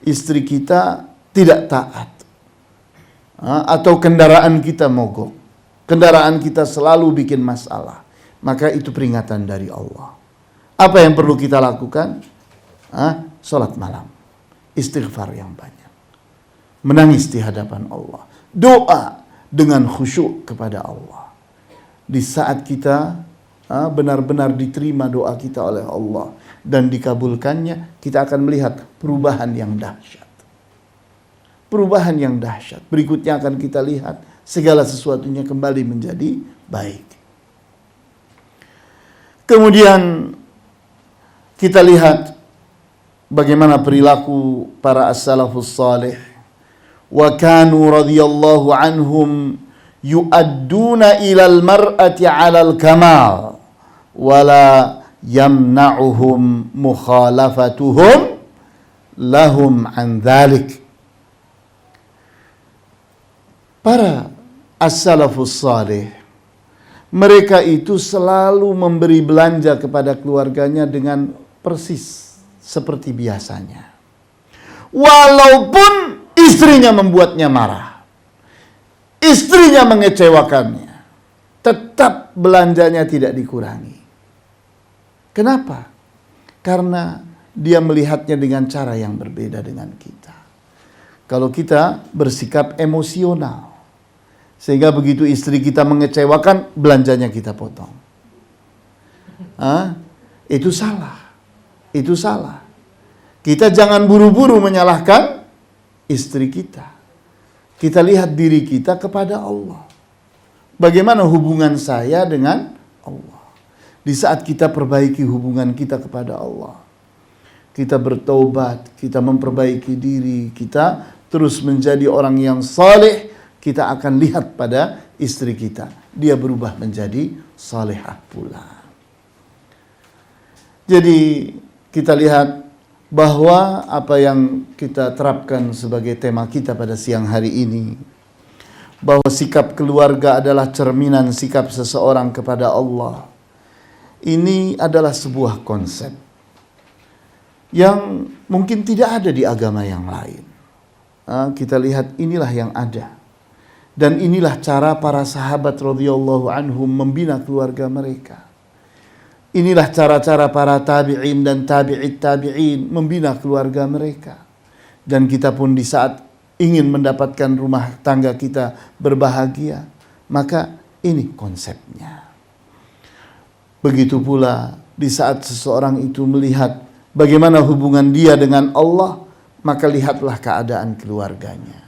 istri kita tidak taat, atau kendaraan kita mogok, kendaraan kita selalu bikin masalah, maka itu peringatan dari Allah. Apa yang perlu kita lakukan? Salat malam, istighfar yang banyak, menangis di hadapan Allah, doa dengan khusyuk kepada Allah. Di saat kita benar-benar diterima doa kita oleh Allah dan dikabulkannya, kita akan melihat perubahan yang dahsyat. Perubahan yang dahsyat. Berikutnya akan kita lihat segala sesuatunya kembali menjadi baik. Kemudian kita lihat bagaimana perilaku para as-salafus salih. wa kanu radhiyallahu anhum yu'adduna ilal mar'ati 'alal kamal wala yamna'uhum mukhalafatuhum lahum an dhalik. Para as-salafus salih, mereka itu selalu memberi belanja kepada keluarganya dengan persis seperti biasanya. Walaupun istrinya membuatnya marah, istrinya mengecewakannya, tetap belanjanya tidak dikurangi. Kenapa? Karena dia melihatnya dengan cara yang berbeda dengan kita. Kalau kita bersikap emosional, sehingga begitu istri kita mengecewakan, belanjanya kita potong. Itu salah. Itu salah. Kita jangan buru-buru menyalahkan istri kita. Kita lihat diri kita kepada Allah. Bagaimana hubungan saya dengan Allah? Di saat kita perbaiki hubungan kita kepada Allah, kita bertaubat, kita memperbaiki diri, kita terus menjadi orang yang saleh, kita akan lihat pada istri kita, dia berubah menjadi salihah pula. Jadi kita lihat bahwa apa yang kita terapkan sebagai tema kita pada siang hari ini, bahwa sikap keluarga adalah cerminan sikap seseorang kepada Allah. Ini adalah sebuah konsep yang mungkin tidak ada di agama yang lain. Kita lihat inilah yang ada. Dan inilah cara para sahabat radhiyallahu anhum membina keluarga mereka. Inilah cara-cara para tabi'in dan tabi'it tabi'in membina keluarga mereka. Dan kita pun di saat ingin mendapatkan rumah tangga kita berbahagia, maka ini konsepnya. Begitu pula di saat seseorang itu melihat bagaimana hubungan dia dengan Allah, maka lihatlah keadaan keluarganya.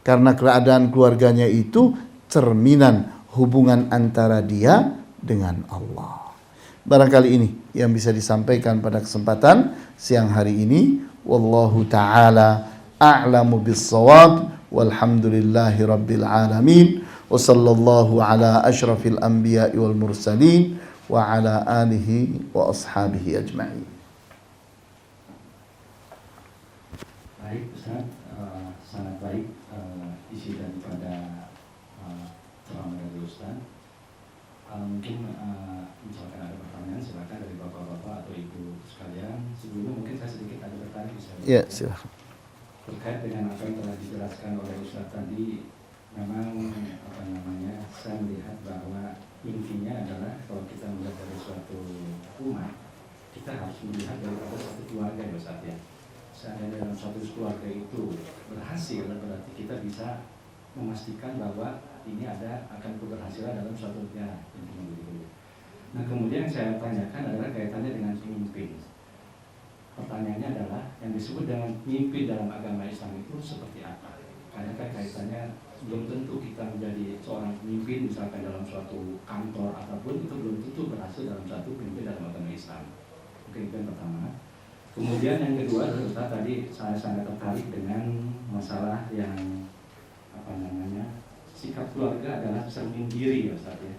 Karena keadaan keluarganya itu cerminan hubungan antara dia dengan Allah. Barangkali ini yang bisa disampaikan pada kesempatan siang hari ini. Wallahu ta'ala a'lamu bis-shawab. Walhamdulillahi rabbil alamin. Wa sallallahu ala asyrafil anbiya'i wal mursalin. Wa ala alihi wa ashabihi ajma'in. Baik Ustaz, sangat baik isi daripada ceramah dari Ustaz. Mungkin misalkan ada pertanyaan, silakan dari bapak-bapak atau ibu sekalian. Sebelumnya mungkin saya sedikit ada bertanya bisa. Ya, silakan. Terkait dengan apa yang telah dijelaskan oleh Ustaz tadi, memang saya melihat bahwa intinya adalah kalau kita melihat dari suatu umat, kita harus melihat daripada satu keluarga ya Ustaz ya. Seandainya dalam suatu keluarga itu berhasil, berarti kita bisa memastikan bahwa ini akan keberhasilan dalam suatu negara. Nah kemudian yang saya tanyakan adalah kaitannya dengan pemimpin. Pertanyaannya adalah yang disebut dengan pemimpin dalam agama Islam itu seperti apa? Karena kaitannya belum tentu kita menjadi seorang pemimpin misalkan dalam suatu kantor ataupun itu belum tentu berhasil dalam suatu pemimpin dalam agama Islam. Oke, itu yang pertama. Kemudian yang kedua adalah Ustaz, tadi saya sangat tertarik dengan masalah yang sikap keluarga adalah cermin diri ya Ustaz ya.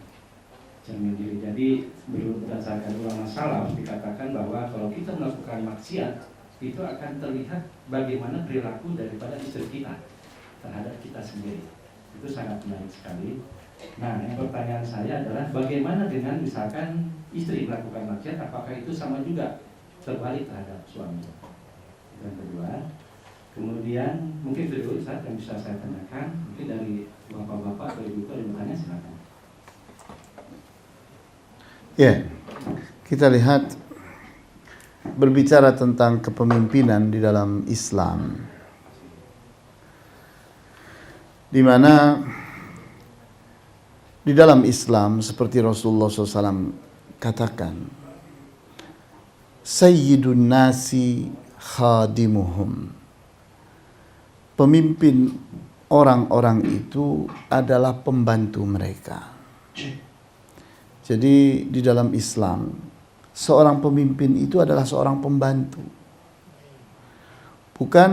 Cermin diri. Jadi berdasarkan ulama salaf dikatakan bahwa kalau kita melakukan maksiat itu akan terlihat bagaimana perilaku daripada istri kita terhadap kita sendiri. Itu sangat menarik sekali. Nah, yang pertanyaan saya adalah bagaimana dengan misalkan istri melakukan maksiat, apakah itu sama juga terbalik terhadap suami? Yang kedua, kemudian mungkin itu dulu Ustaz yang bisa saya tanyakan. Mungkin dari bapak-bapak atau ibu yang bertanya silakan. Ya, kita lihat berbicara tentang kepemimpinan di dalam Islam, di mana di dalam Islam seperti Rasulullah SAW katakan, Sayyidun nasi khadimuhum. Pemimpin orang-orang itu adalah pembantu mereka. Jadi di dalam Islam, seorang pemimpin itu adalah seorang pembantu. Bukan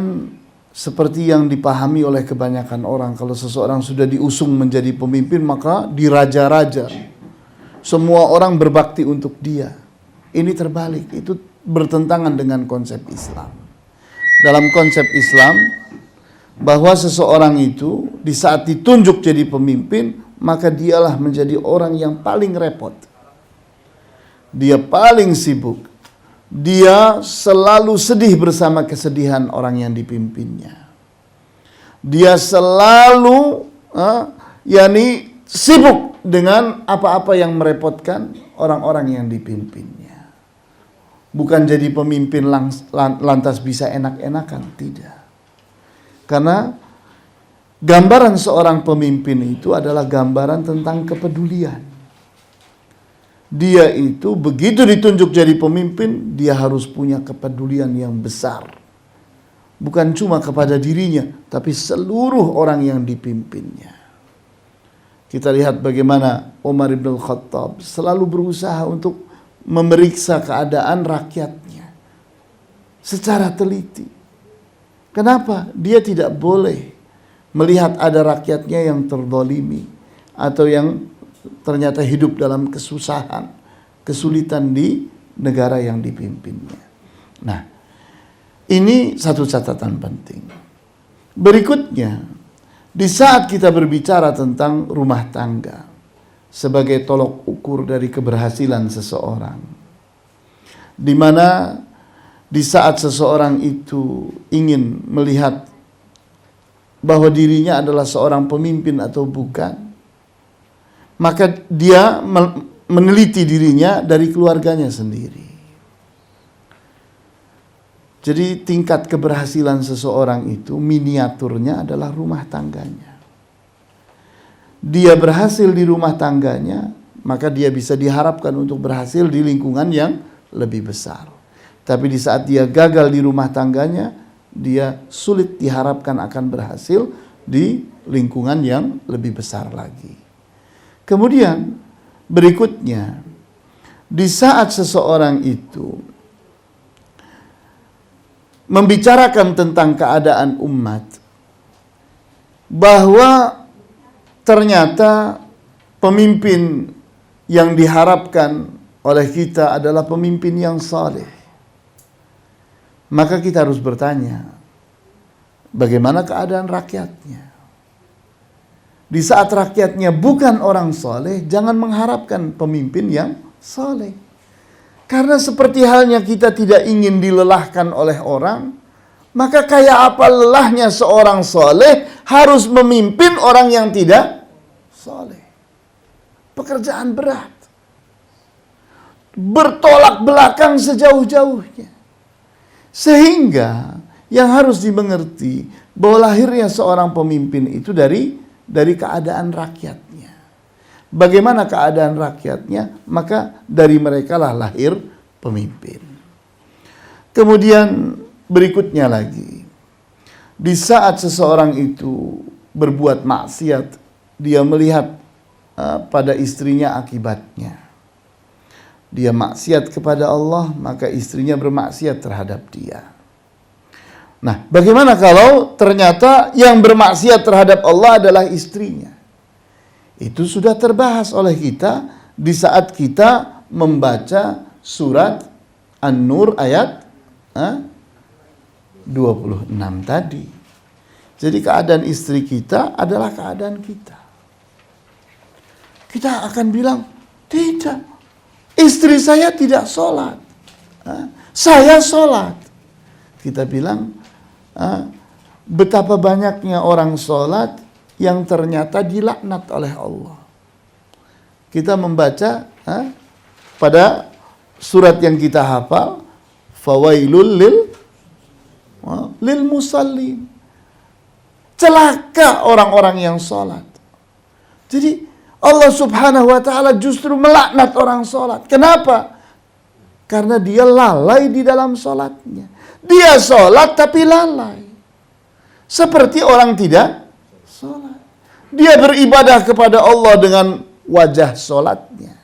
seperti yang dipahami oleh kebanyakan orang, kalau seseorang sudah diusung menjadi pemimpin maka diraja-raja. Semua orang berbakti untuk dia. Ini terbalik, itu bertentangan dengan konsep Islam. Dalam konsep Islam, bahwa seseorang itu di saat ditunjuk jadi pemimpin, maka dialah menjadi orang yang paling repot. Dia paling sibuk. Dia selalu sedih bersama kesedihan orang yang dipimpinnya. Dia selalu sibuk dengan apa-apa yang merepotkan orang-orang yang dipimpinnya. Bukan jadi pemimpin lantas bisa enak-enakan, tidak. Karena gambaran seorang pemimpin itu adalah gambaran tentang kepedulian. Dia itu begitu ditunjuk jadi pemimpin, dia harus punya kepedulian yang besar. Bukan cuma kepada dirinya, tapi seluruh orang yang dipimpinnya. Kita lihat bagaimana Umar ibn Khattab selalu berusaha untuk memeriksa keadaan rakyatnya secara teliti. Kenapa? Dia tidak boleh melihat ada rakyatnya yang terzalimi atau yang ternyata hidup dalam kesusahan, kesulitan di negara yang dipimpinnya. Nah, ini satu catatan penting. Berikutnya, di saat kita berbicara tentang rumah tangga sebagai tolok ukur dari keberhasilan seseorang, di mana di saat seseorang itu ingin melihat bahwa dirinya adalah seorang pemimpin atau bukan, maka dia meneliti dirinya dari keluarganya sendiri. Jadi tingkat keberhasilan seseorang itu miniaturnya adalah rumah tangganya. Dia berhasil di rumah tangganya, maka dia bisa diharapkan untuk berhasil di lingkungan yang lebih besar. Tapi di saat dia gagal di rumah tangganya, dia sulit diharapkan akan berhasil di lingkungan yang lebih besar lagi. Kemudian berikutnya, di saat seseorang itu membicarakan tentang keadaan umat, bahwa ternyata pemimpin yang diharapkan oleh kita adalah pemimpin yang saleh, maka kita harus bertanya, bagaimana keadaan rakyatnya? Di saat rakyatnya bukan orang soleh, jangan mengharapkan pemimpin yang soleh. Karena seperti halnya kita tidak ingin dilelahkan oleh orang, maka kayak apa lelahnya seorang soleh harus memimpin orang yang tidak soleh. Pekerjaan berat. Bertolak belakang sejauh-jauhnya. Sehingga yang harus dimengerti bahwa lahirnya seorang pemimpin itu dari keadaan rakyatnya. Bagaimana keadaan rakyatnya? Maka dari mereka lah lahir pemimpin. Kemudian berikutnya lagi, di saat seseorang itu berbuat maksiat, dia melihat pada istrinya akibatnya. Dia maksiat kepada Allah, maka istrinya bermaksiat terhadap dia. Nah, bagaimana kalau ternyata yang bermaksiat terhadap Allah adalah istrinya? Itu sudah terbahas oleh kita di saat kita membaca surat An-Nur ayat 26 tadi. Jadi keadaan istri kita adalah keadaan kita. Kita akan bilang, tidak, istri saya tidak sholat, saya sholat. Kita bilang, betapa banyaknya orang sholat yang ternyata dilaknat oleh Allah. Kita membaca pada surat yang kita hafal, fawailul lil musallin. Celaka orang-orang yang sholat. Jadi Allah subhanahu wa ta'ala justru melaknat orang sholat. Kenapa? Karena dia lalai di dalam sholatnya. Dia sholat tapi lalai. Seperti orang tidak sholat. Dia beribadah kepada Allah dengan wajah sholatnya,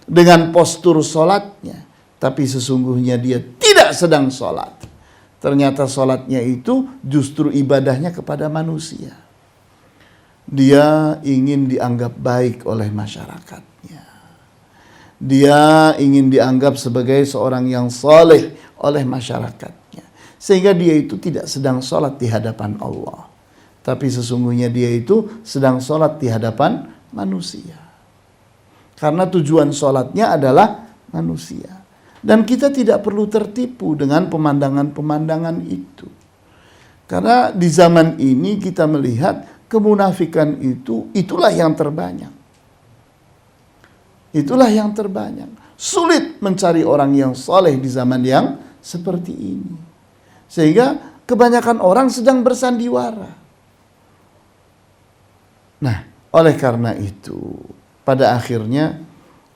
dengan postur sholatnya, tapi sesungguhnya dia tidak sedang sholat. Ternyata sholatnya itu justru ibadahnya kepada manusia. Dia ingin dianggap baik oleh masyarakatnya. Dia ingin dianggap sebagai seorang yang soleh oleh masyarakatnya. Sehingga dia itu tidak sedang sholat di hadapan Allah. Tapi sesungguhnya dia itu sedang sholat di hadapan manusia. Karena tujuan sholatnya adalah manusia. Dan kita tidak perlu tertipu dengan pemandangan-pemandangan itu. Karena di zaman ini kita melihat kemunafikan itulah yang terbanyak. Itulah yang terbanyak. Sulit mencari orang yang soleh di zaman yang seperti ini. Sehingga kebanyakan orang sedang bersandiwara. Nah, oleh karena itu, pada akhirnya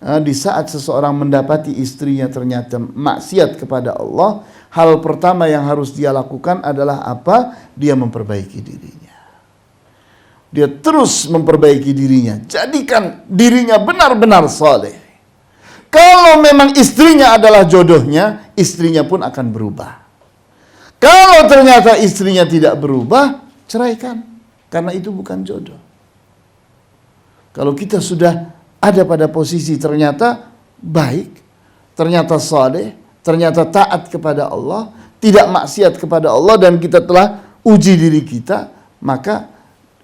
di saat seseorang mendapati istrinya ternyata maksiat kepada Allah, hal pertama yang harus dia lakukan adalah apa? Dia memperbaiki dirinya. Dia terus memperbaiki dirinya. Jadikan dirinya benar-benar saleh. Kalau memang istrinya adalah jodohnya, istrinya pun akan berubah. Kalau ternyata istrinya tidak berubah, ceraikan. Karena itu bukan jodoh. Kalau kita sudah ada pada posisi ternyata baik, ternyata saleh, ternyata taat kepada Allah, tidak maksiat kepada Allah, dan kita telah uji diri kita, maka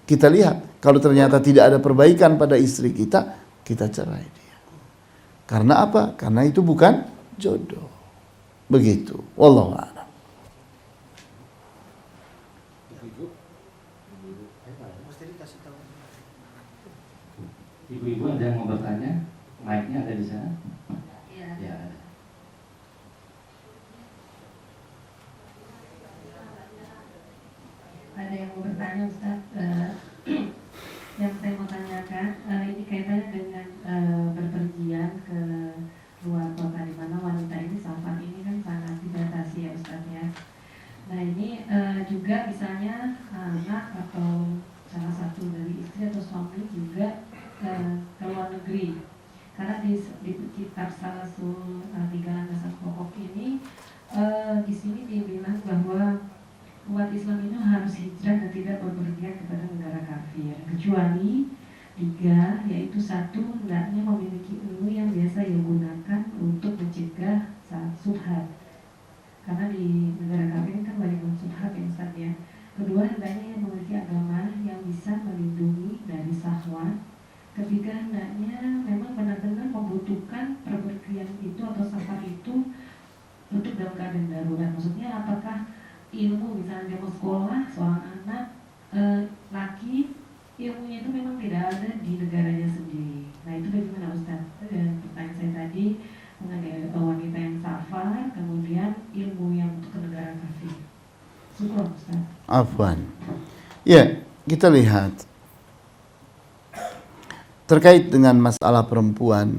kita lihat, kalau ternyata tidak ada perbaikan pada istri kita, kita cerai dia. Karena apa? Karena itu bukan jodoh. Begitu. Wallahu a'lam. Ibu-ibu ada yang mau bertanya? Mic-nya ada di sana? Iya. Ya. Ada yang mau bertanya, Ustaz? Yang saya mau tanyakan, ini kaitannya dengan berpergian ke luar kota, di mana wanita ini safar ini kan sangat dibatasi ya Ustaz ya. Nah ini juga misalnya anak atau salah satu dari istri atau suami juga ke luar negeri. Karena di kitab Salasul Tiga Landasan Pokok ini di sini dibilang bahwa umat Islam itu harus hijrah dan tidak berpergian kepada negara kafir, kecuali tiga, yaitu satu, hendaknya memiliki ilmu yang biasa ia gunakan untuk mencegah subhat. Karena di negara kafir kan banyak subhat ya Ustaz ya. Kedua, hendaknya memiliki agama yang bisa melindungi dari syahwat. Ketiga, hendaknya memang benar-benar membutuhkan perpergian itu atau safar itu untuk dalam keadaan darurat. Maksudnya apakah ilmu, misalnya dia mau sekolah, seorang anak laki, ilmunya itu memang tidak ada di negaranya sendiri. Nah itu bagaimana Ustaz? Pertanyaan saya tadi mengenai wanita yang safar, kemudian ilmu yang untuk ke negara kafir. Syukur Ustaz. Afwan. Ya, kita lihat terkait dengan masalah perempuan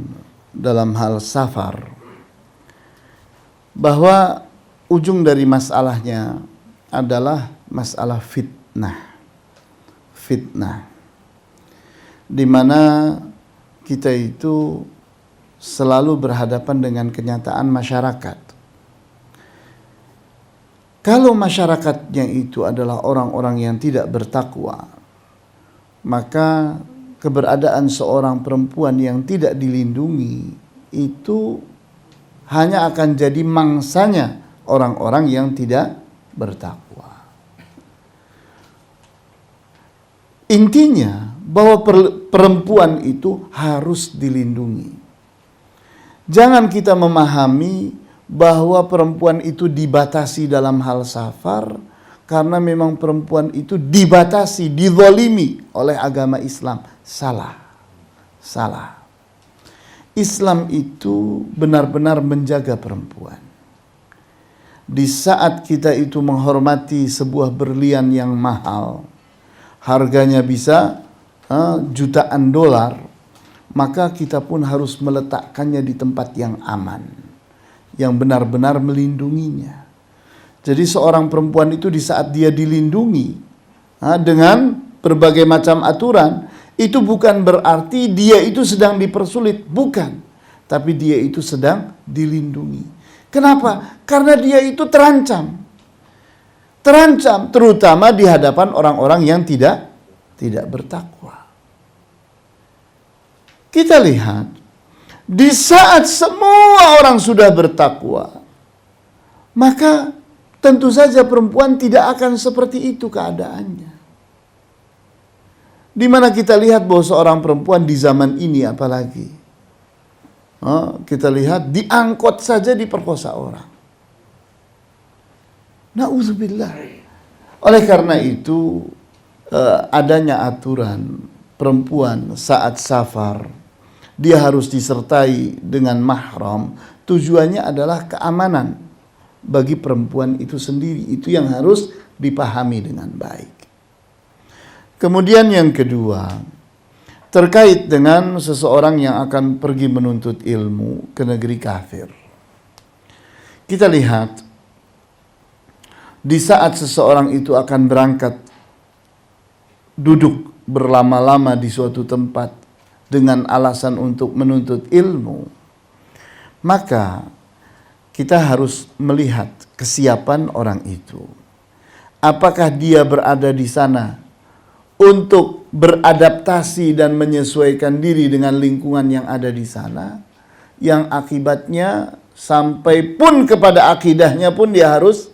dalam hal safar, bahwa ujung dari masalahnya adalah masalah fitnah. Fitnah. Di mana kita itu selalu berhadapan dengan kenyataan masyarakat. Kalau masyarakatnya itu adalah orang-orang yang tidak bertakwa, maka keberadaan seorang perempuan yang tidak dilindungi itu hanya akan jadi mangsanya orang-orang yang tidak bertakwa. Intinya bahwa perempuan itu harus dilindungi. Jangan kita memahami bahwa perempuan itu dibatasi dalam hal safar karena memang perempuan itu dibatasi, dizalimi oleh agama Islam. Salah. Salah. Islam itu benar-benar menjaga perempuan. Di saat kita itu menghormati sebuah berlian yang mahal, harganya bisa jutaan dolar, maka kita pun harus meletakkannya di tempat yang aman, yang benar-benar melindunginya. Jadi seorang perempuan itu di saat dia dilindungi dengan berbagai macam aturan, itu bukan berarti dia itu sedang dipersulit, bukan. Tapi dia itu sedang dilindungi. Kenapa? Karena dia itu terancam. terancam, terutama di hadapan orang-orang yang tidak bertakwa. Kita lihat, di saat semua orang sudah bertakwa, maka tentu saja perempuan tidak akan seperti itu keadaannya. Di mana kita lihat bahwa seorang perempuan di zaman ini apalagi, kita lihat diangkut saja diperkosa orang. Na'udzubillah. Oleh karena itu adanya aturan perempuan saat safar dia harus disertai dengan mahram. Tujuannya adalah keamanan bagi perempuan itu sendiri. Itu yang harus dipahami dengan baik. Kemudian yang kedua, terkait dengan seseorang yang akan pergi menuntut ilmu ke negeri kafir. Kita lihat, di saat seseorang itu akan berangkat, duduk berlama-lama di suatu tempat dengan alasan untuk menuntut ilmu, maka kita harus melihat kesiapan orang itu. Apakah dia berada di sana untuk beradaptasi dan menyesuaikan diri dengan lingkungan yang ada di sana, yang akibatnya sampai pun kepada akidahnya pun dia harus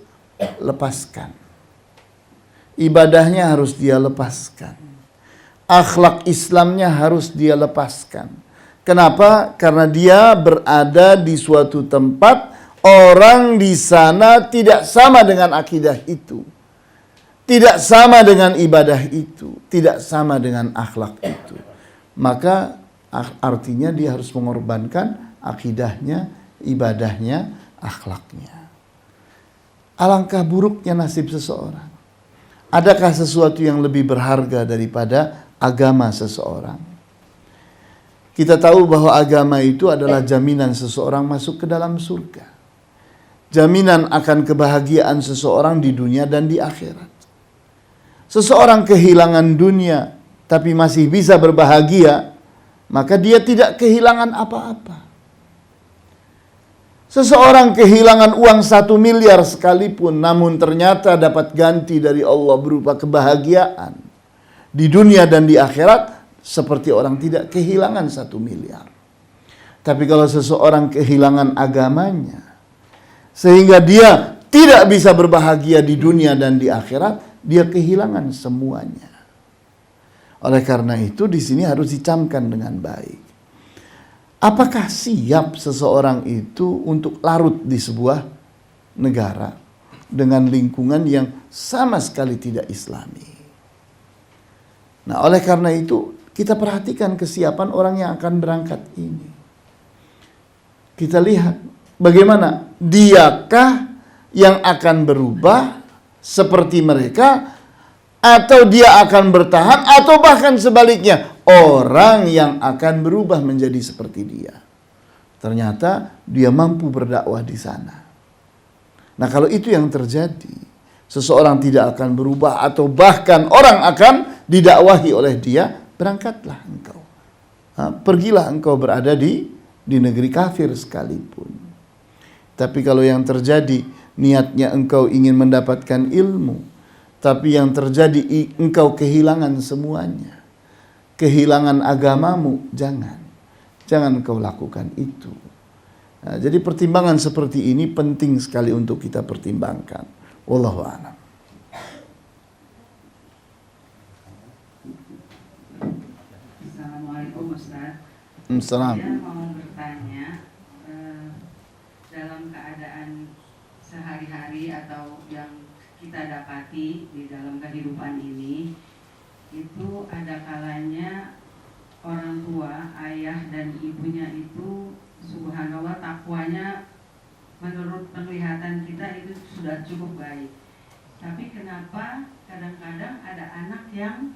lepaskan. Ibadahnya harus dia lepaskan. Akhlak Islamnya harus dia lepaskan. Kenapa? Karena dia berada di suatu tempat, orang di sana tidak sama dengan akidah itu. Tidak sama dengan ibadah itu, tidak sama dengan akhlak itu. Maka artinya dia harus mengorbankan akidahnya, ibadahnya, akhlaknya. Alangkah buruknya nasib seseorang. Adakah sesuatu yang lebih berharga daripada agama seseorang? Kita tahu bahwa agama itu adalah jaminan seseorang masuk ke dalam surga. Jaminan akan kebahagiaan seseorang di dunia dan di akhirat. Seseorang kehilangan dunia tapi masih bisa berbahagia, maka dia tidak kehilangan apa-apa. Seseorang kehilangan uang 1 miliar sekalipun, namun ternyata dapat ganti dari Allah berupa kebahagiaan di dunia dan di akhirat, seperti orang tidak kehilangan 1 miliar. Tapi kalau seseorang kehilangan agamanya, sehingga dia tidak bisa berbahagia di dunia dan di akhirat, dia kehilangan semuanya. Oleh karena itu di sini harus dicamkan dengan baik. Apakah siap seseorang itu untuk larut di sebuah negara dengan lingkungan yang sama sekali tidak Islami? Nah, oleh karena itu kita perhatikan kesiapan orang yang akan berangkat ini. Kita lihat bagaimana diakah yang akan berubah seperti mereka, atau dia akan bertahan, atau bahkan sebaliknya orang yang akan berubah menjadi seperti dia. Ternyata dia mampu berdakwah di sana. Nah, kalau itu yang terjadi, seseorang tidak akan berubah atau bahkan orang akan didakwahi oleh dia, berangkatlah engkau. Pergilah engkau berada di negeri kafir sekalipun. Tapi kalau yang terjadi niatnya engkau ingin mendapatkan ilmu, tapi yang terjadi engkau kehilangan semuanya, kehilangan agamamu, jangan engkau lakukan itu. Nah, jadi pertimbangan seperti ini penting sekali untuk kita pertimbangkan. Wallahu a'lam. Assalamualaikum Ustaz. Assalam. Saya mau bertanya, dalam keadaan sehari-hari atau yang kita dapati di dalam kehidupan ini, itu ada kalanya orang tua, ayah dan ibunya itu subhanallah takwanya menurut penglihatan kita itu sudah cukup baik. Tapi kenapa kadang-kadang ada anak yang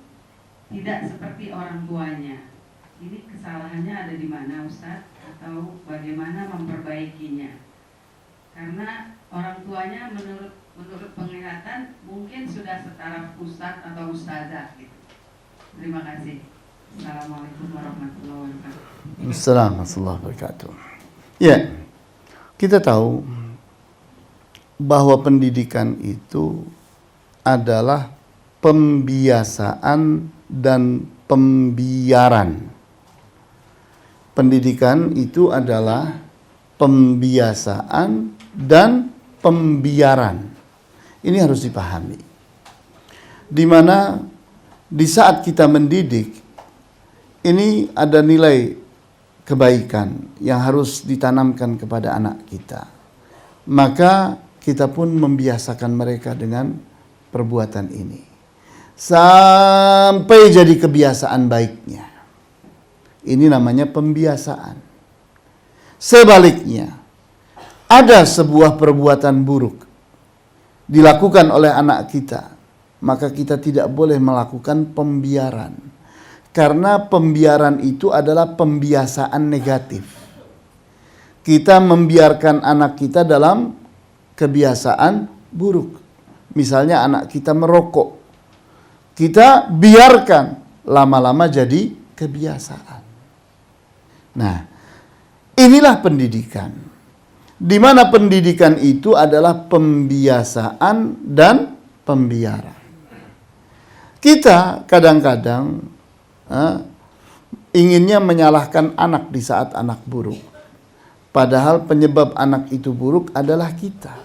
tidak seperti orang tuanya? Ini kesalahannya ada di mana Ustaz? Atau bagaimana memperbaikinya? Karena orang tuanya menurut penglihatan mungkin sudah setara ustadz atau ustazah gitu. Terima kasih. Assalamualaikum warahmatullahi wabarakatuh. Assalamualaikum warahmatullahi wabarakatuh. Ya, kita tahu bahwa pendidikan itu adalah pembiasaan dan pembiaran. Pendidikan itu adalah pembiasaan dan pembiaran. Ini harus dipahami. Di mana di saat kita mendidik, ini ada nilai kebaikan yang harus ditanamkan kepada anak kita. Maka kita pun membiasakan mereka dengan perbuatan ini. Sampai jadi kebiasaan baiknya. Ini namanya pembiasaan. Sebaliknya, ada sebuah perbuatan buruk dilakukan oleh anak kita, maka kita tidak boleh melakukan pembiaran. Karena pembiaran itu adalah pembiasaan negatif. Kita membiarkan anak kita dalam kebiasaan buruk. Misalnya anak kita merokok. Kita biarkan lama-lama jadi kebiasaan. Nah, inilah pendidikan. Di mana pendidikan itu adalah pembiasaan dan pembiaran. Kita kadang-kadang inginnya menyalahkan anak di saat anak buruk. Padahal penyebab anak itu buruk adalah kita.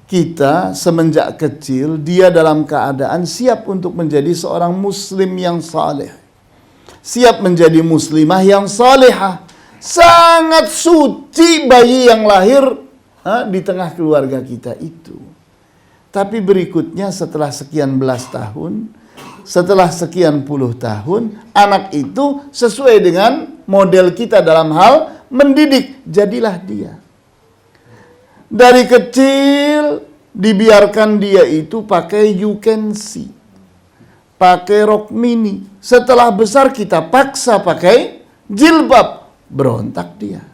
Kita semenjak kecil, dia dalam keadaan siap untuk menjadi seorang muslim yang saleh. Siap menjadi muslimah yang salehah. Sangat suci bayi yang lahir di tengah keluarga kita itu. Tapi berikutnya setelah sekian belas tahun, setelah sekian puluh tahun, anak itu sesuai dengan model kita dalam hal mendidik, jadilah dia. Dari kecil dibiarkan dia itu pakai you can see, pakai rok mini. Setelah besar kita paksa pakai jilbab, berontak dia.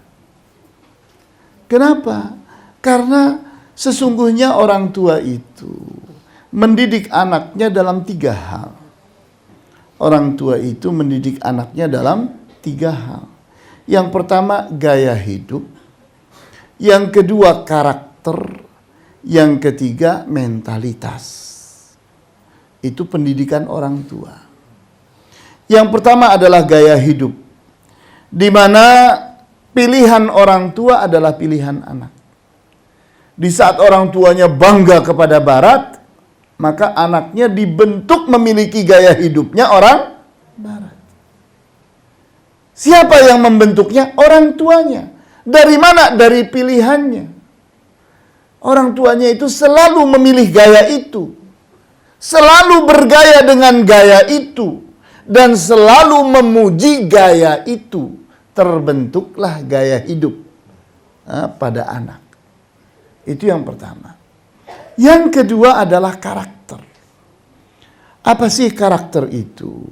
Kenapa? Karena sesungguhnya orang tua itu mendidik anaknya dalam 3 hal. Orang tua itu mendidik anaknya dalam 3 hal. Yang pertama gaya hidup, yang kedua karakter, yang ketiga mentalitas. Itu pendidikan orang tua. Yang pertama adalah gaya hidup, di mana pilihan orang tua adalah pilihan anak. Di saat orang tuanya bangga kepada barat, maka anaknya dibentuk memiliki gaya hidupnya orang barat. Siapa yang membentuknya? Orang tuanya. Dari mana? Dari pilihannya. Orang tuanya itu selalu memilih gaya itu. Selalu bergaya dengan gaya itu. Dan selalu memuji gaya itu. Terbentuklah gaya hidup pada anak. Itu yang pertama. Yang kedua adalah karakter. Apa sih karakter itu?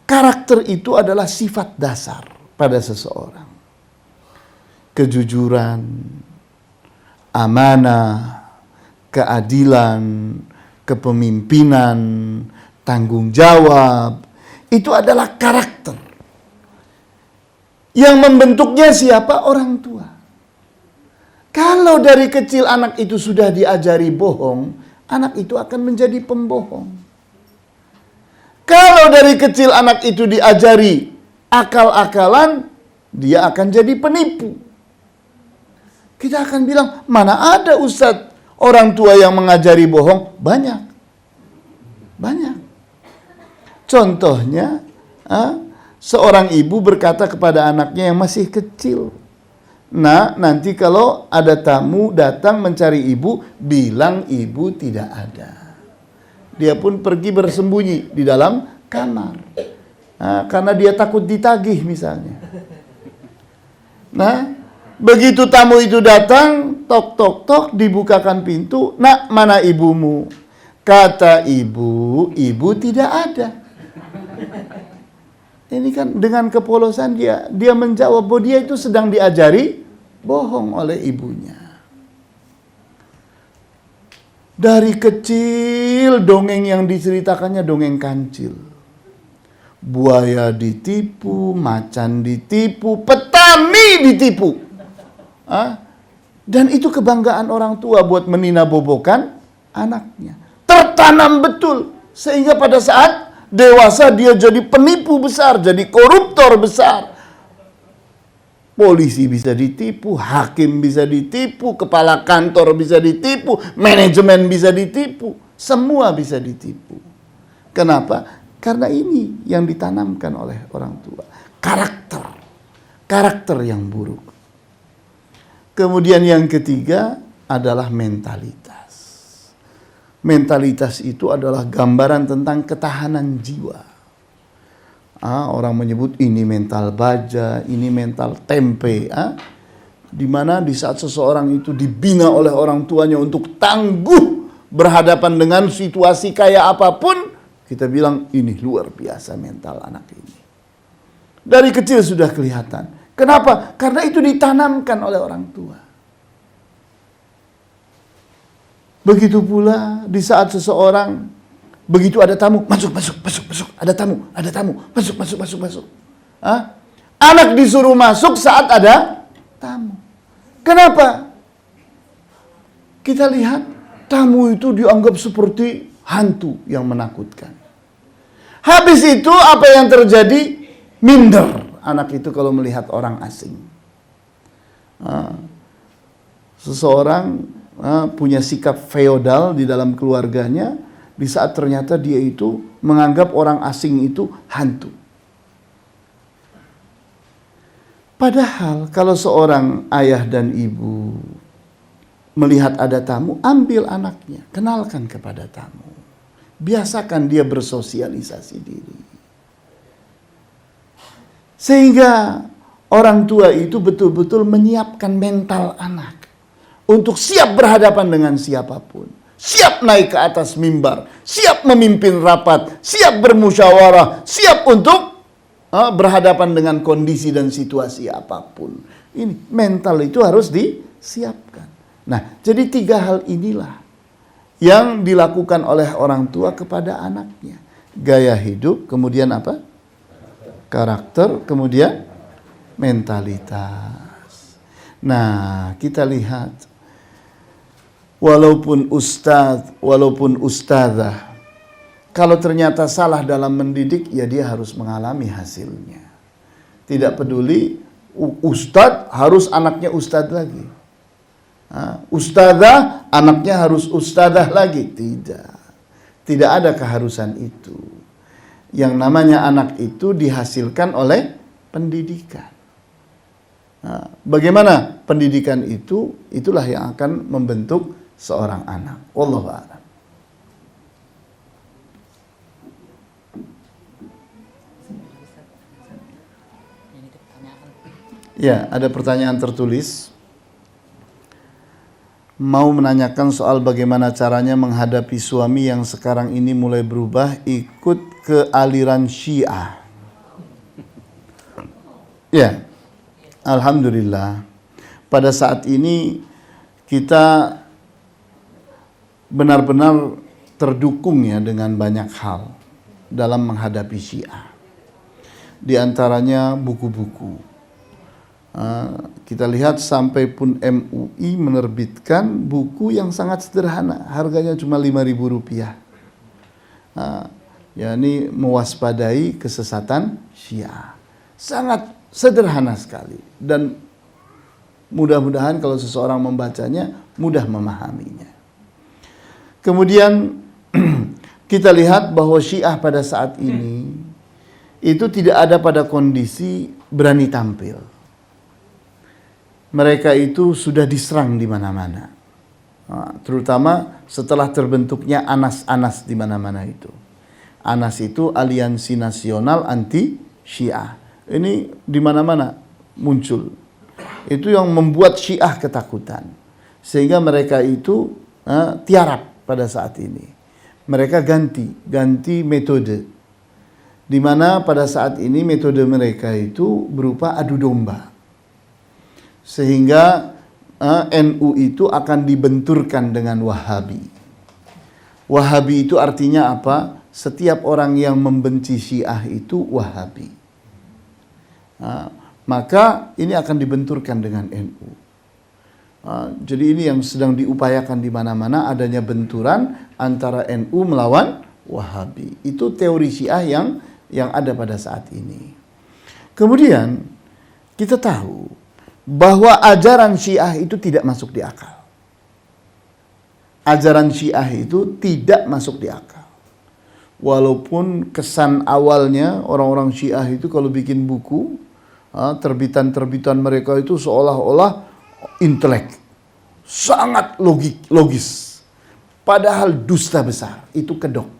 Karakter itu adalah sifat dasar pada seseorang. Kejujuran, amanah, keadilan, kepemimpinan, tanggung jawab. Itu adalah karakter. Yang membentuknya siapa? Orang tua. Kalau dari kecil anak itu sudah diajari bohong, anak itu akan menjadi pembohong. Kalau dari kecil anak itu diajari akal-akalan, dia akan jadi penipu. Kita akan bilang, mana ada Ustadz orang tua yang mengajari bohong? Banyak. Banyak. Contohnya, seorang ibu berkata kepada anaknya yang masih kecil, "Nah, nanti kalau ada tamu datang mencari ibu, bilang ibu tidak ada." Dia pun pergi bersembunyi di dalam kamar. Karena dia takut ditagih misalnya. Nah, begitu tamu itu datang, tok tok tok, dibukakan pintu. "Nak, mana ibumu?" Kata ibu, "Ibu tidak ada." Ini kan dengan kepolosan dia menjawab bahwa dia itu sedang diajari bohong oleh ibunya. Dari kecil dongeng yang diceritakannya dongeng kancil. Buaya ditipu, macan ditipu, petani ditipu. Dan itu kebanggaan orang tua buat meninabobokan anaknya. tertanam betul. Sehingga pada saat dewasa dia jadi penipu besar, jadi koruptor besar. Polisi bisa ditipu, hakim bisa ditipu, kepala kantor bisa ditipu, manajemen bisa ditipu, semua bisa ditipu. Kenapa? Karena ini yang ditanamkan oleh orang tua. Karakter yang buruk. Kemudian yang ketiga adalah mentalitas. Mentalitas itu adalah gambaran tentang ketahanan jiwa. Orang menyebut ini mental baja, ini mental tempe. Di mana di saat seseorang itu dibina oleh orang tuanya untuk tangguh berhadapan dengan situasi kayak apapun, kita bilang ini luar biasa mental anak ini. Dari kecil sudah kelihatan. Kenapa? Karena itu ditanamkan oleh orang tua. Begitu pula di saat seseorang, begitu ada tamu, masuk, ada tamu, masuk. Anak disuruh masuk saat ada tamu. Kenapa? Kita lihat tamu itu dianggap seperti hantu yang menakutkan. Habis itu apa yang terjadi? Minder anak itu kalau melihat orang asing. Seseorang punya sikap feodal di dalam keluarganya, di saat ternyata dia itu menganggap orang asing itu hantu. Padahal kalau seorang ayah dan ibu melihat ada tamu, ambil anaknya, kenalkan kepada tamu. Biasakan dia bersosialisasi diri. Sehingga orang tua itu betul-betul menyiapkan mental anak untuk siap berhadapan dengan siapapun. Siap naik ke atas mimbar, siap memimpin rapat, siap bermusyawarah, siap untuk berhadapan dengan kondisi dan situasi apapun. Ini mental itu harus disiapkan. Nah, jadi 3 hal inilah yang dilakukan oleh orang tua kepada anaknya. Gaya hidup, kemudian apa? Karakter, kemudian mentalitas. Nah, kita lihat walaupun ustadzah, kalau ternyata salah dalam mendidik, ya dia harus mengalami hasilnya. Tidak peduli ustadz harus anaknya ustadz lagi. Ustadzah anaknya harus ustadzah lagi. Tidak ada keharusan itu. Yang namanya anak itu dihasilkan oleh pendidikan. Bagaimana pendidikan itu? Itulah yang akan membentuk seorang anak. Wallahu a'lam. Ya, ada pertanyaan tertulis. Mau menanyakan soal bagaimana caranya menghadapi suami yang sekarang ini mulai berubah ikut ke aliran Syiah. Ya, alhamdulillah. Pada saat ini kita benar-benar terdukung ya dengan banyak hal dalam menghadapi Syiah. Di antaranya buku-buku. Kita lihat sampai pun MUI menerbitkan buku yang sangat sederhana, harganya cuma Rp5.000. Yakni mewaspadai kesesatan Syiah. Sangat sederhana sekali dan mudah-mudahan kalau seseorang membacanya mudah memahaminya. Kemudian kita lihat bahwa Syiah pada saat ini itu tidak ada pada kondisi berani tampil. Mereka itu sudah diserang di mana-mana. Terutama setelah terbentuknya ANAS-ANAS di mana-mana itu. ANAS itu Aliansi Nasional Anti Syiah. Ini di mana-mana muncul. Itu yang membuat Syiah ketakutan. Sehingga mereka itu tiarap pada saat ini. Mereka ganti metode. Di mana pada saat ini metode mereka itu berupa adu domba. Sehingga NU itu akan dibenturkan dengan Wahabi. Wahabi itu artinya apa? Setiap orang yang membenci Syiah itu Wahabi. Maka ini akan dibenturkan dengan NU. Jadi ini yang sedang diupayakan di mana-mana, adanya benturan antara NU melawan Wahabi. Itu teori Syiah yang ada pada saat ini. Kemudian kita tahu bahwa ajaran Syiah itu tidak masuk di akal. Ajaran Syiah itu tidak masuk di akal. Walaupun kesan awalnya orang-orang Syiah itu kalau bikin buku, terbitan-terbitan mereka itu seolah-olah intelek, sangat logis. Padahal dusta besar, itu kedok.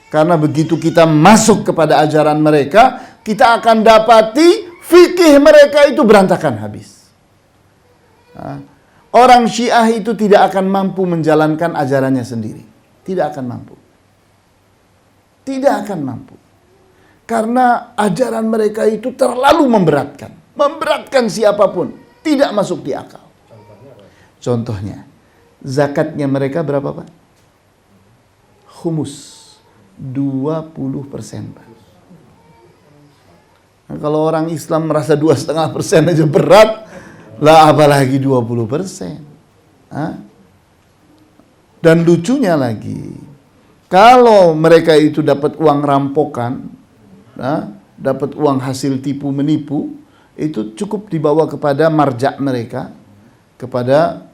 Karena begitu kita masuk kepada ajaran mereka, kita akan dapati fikih mereka itu berantakan habis. Orang Syiah itu tidak akan mampu menjalankan ajarannya sendiri. Tidak akan mampu. Tidak akan mampu. Karena ajaran mereka itu terlalu memberatkan. Memberatkan siapapun. Tidak masuk di akal. Contohnya, zakatnya mereka berapa, Pak? Humus. 20%, Pak. Nah, kalau orang Islam merasa 2,5% aja berat, lah apalagi 20%. Dan lucunya lagi, kalau mereka itu dapat uang rampokan, dapat uang hasil tipu menipu, itu cukup dibawa kepada marja mereka, kepada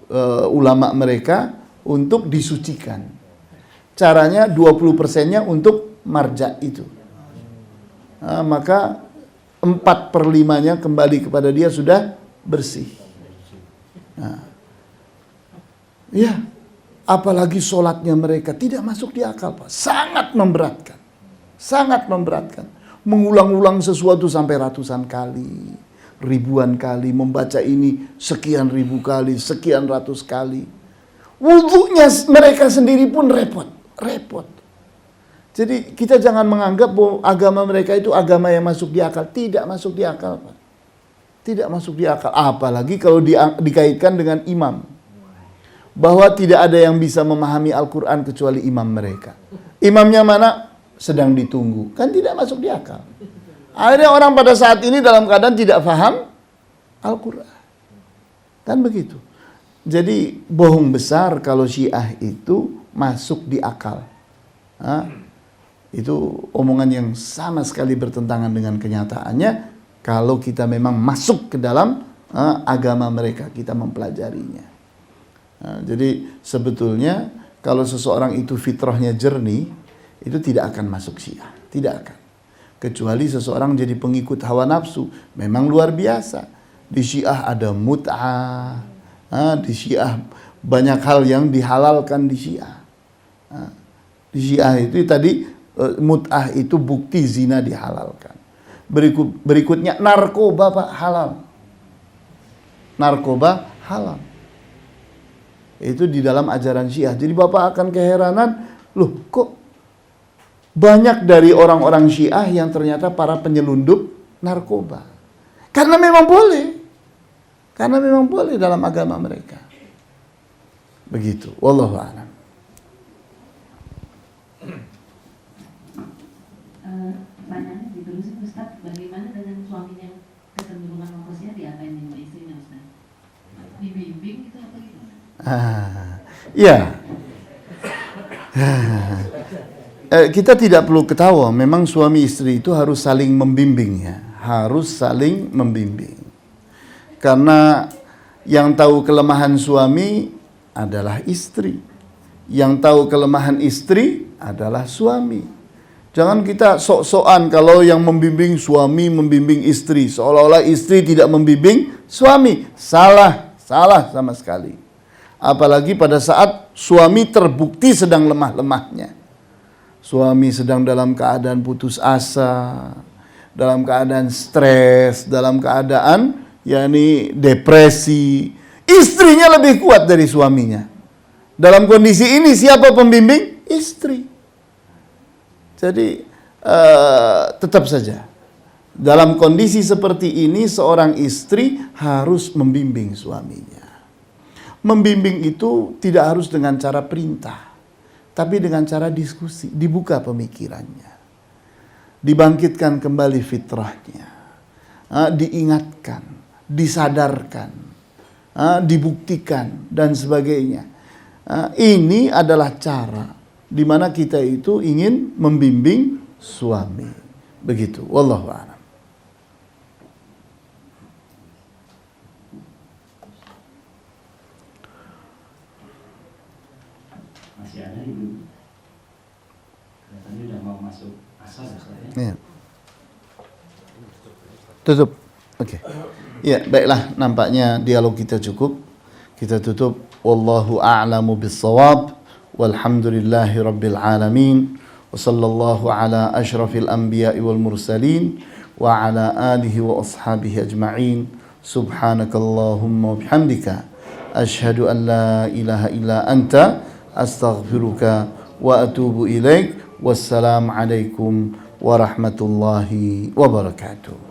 ulama mereka untuk disucikan. Caranya 20%-nya untuk marja itu. Maka 4/5-nya kembali kepada dia sudah bersih. Ya, apalagi sholatnya mereka tidak masuk di akal, Pak. Sangat memberatkan. Sangat memberatkan. Mengulang-ulang sesuatu sampai ratusan kali, ribuan kali, membaca ini sekian ribu kali, sekian ratus kali. Wudunya mereka sendiri pun repot. Jadi kita jangan menganggap bahwa agama mereka itu agama yang masuk di akal. Tidak masuk di akal, Pak. Tidak masuk di akal. Apalagi kalau dikaitkan dengan imam. Bahwa tidak ada yang bisa memahami Al-Quran kecuali imam mereka. Imamnya mana? Sedang ditunggu. Kan tidak masuk di akal. Akhirnya orang pada saat ini dalam keadaan tidak paham Al-Quran. Kan begitu. Jadi bohong besar kalau Syiah itu masuk di akal. Itu omongan yang sama sekali bertentangan dengan kenyataannya. Kalau kita memang masuk ke dalam agama mereka, kita mempelajarinya. Jadi sebetulnya kalau seseorang itu fitrahnya jernih, itu tidak akan masuk Syiah, tidak akan. Kecuali seseorang jadi pengikut hawa nafsu, memang luar biasa. Di Syiah ada mut'ah, di Syiah banyak hal yang dihalalkan di Syiah. Di Syiah itu tadi mut'ah itu bukti zina dihalalkan. Berikutnya narkoba, Pak, halal. Narkoba halal. Itu di dalam ajaran Syiah. Jadi Bapak akan keheranan, loh kok banyak dari orang-orang Syiah yang ternyata para penyelundup narkoba. Karena memang boleh. Karena memang boleh dalam agama mereka. Begitu. Wallahu a'lam. Pertanyaannya diterusin, Ustaz, bagaimana dengan suaminya kecenderungan manusia diapain sama istrinya, Ustaz? Dibimbing gitu apa gitu? Ya. Kita tidak perlu ketawa. Memang suami istri itu harus saling membimbing, ya. Harus saling membimbing. Karena yang tahu kelemahan suami adalah istri. Yang tahu kelemahan istri adalah suami. Jangan kita sok-sokan kalau yang membimbing suami membimbing istri. Seolah-olah istri tidak membimbing suami. Salah sama sekali. Apalagi pada saat suami terbukti sedang lemah-lemahnya. Suami sedang dalam keadaan putus asa, dalam keadaan stres, dalam keadaan yakni depresi. Istrinya lebih kuat dari suaminya. Dalam kondisi ini siapa pembimbing? Istri. Jadi tetap saja dalam kondisi seperti ini seorang istri harus membimbing suaminya. Membimbing itu tidak harus dengan cara perintah, tapi dengan cara diskusi, dibuka pemikirannya, dibangkitkan kembali fitrahnya, diingatkan, disadarkan. dibuktikan dan sebagainya. Ini adalah cara di mana kita itu ingin membimbing suami. Begitu. Wallahu a'lam. Masih ada ibu. Kelihatannya udah mau masuk asar ya. Ya. Tutup. Oke. Ya, baiklah, nampaknya dialog kita cukup. Kita tutup. Wallahu a'lamu bis-shawab. Walhamdulillahi rabbil alamin. Wa sallallahu ala asyrafil anbiya'i wal mursalin wa ala alihi wa ashabihi ajma'in. Subhanakallahumma wa bihamdika asyhadu an la ilaha illa anta astaghfiruka wa atubu ilaik. Wassalamu alaikum warahmatullahi wabarakatuh.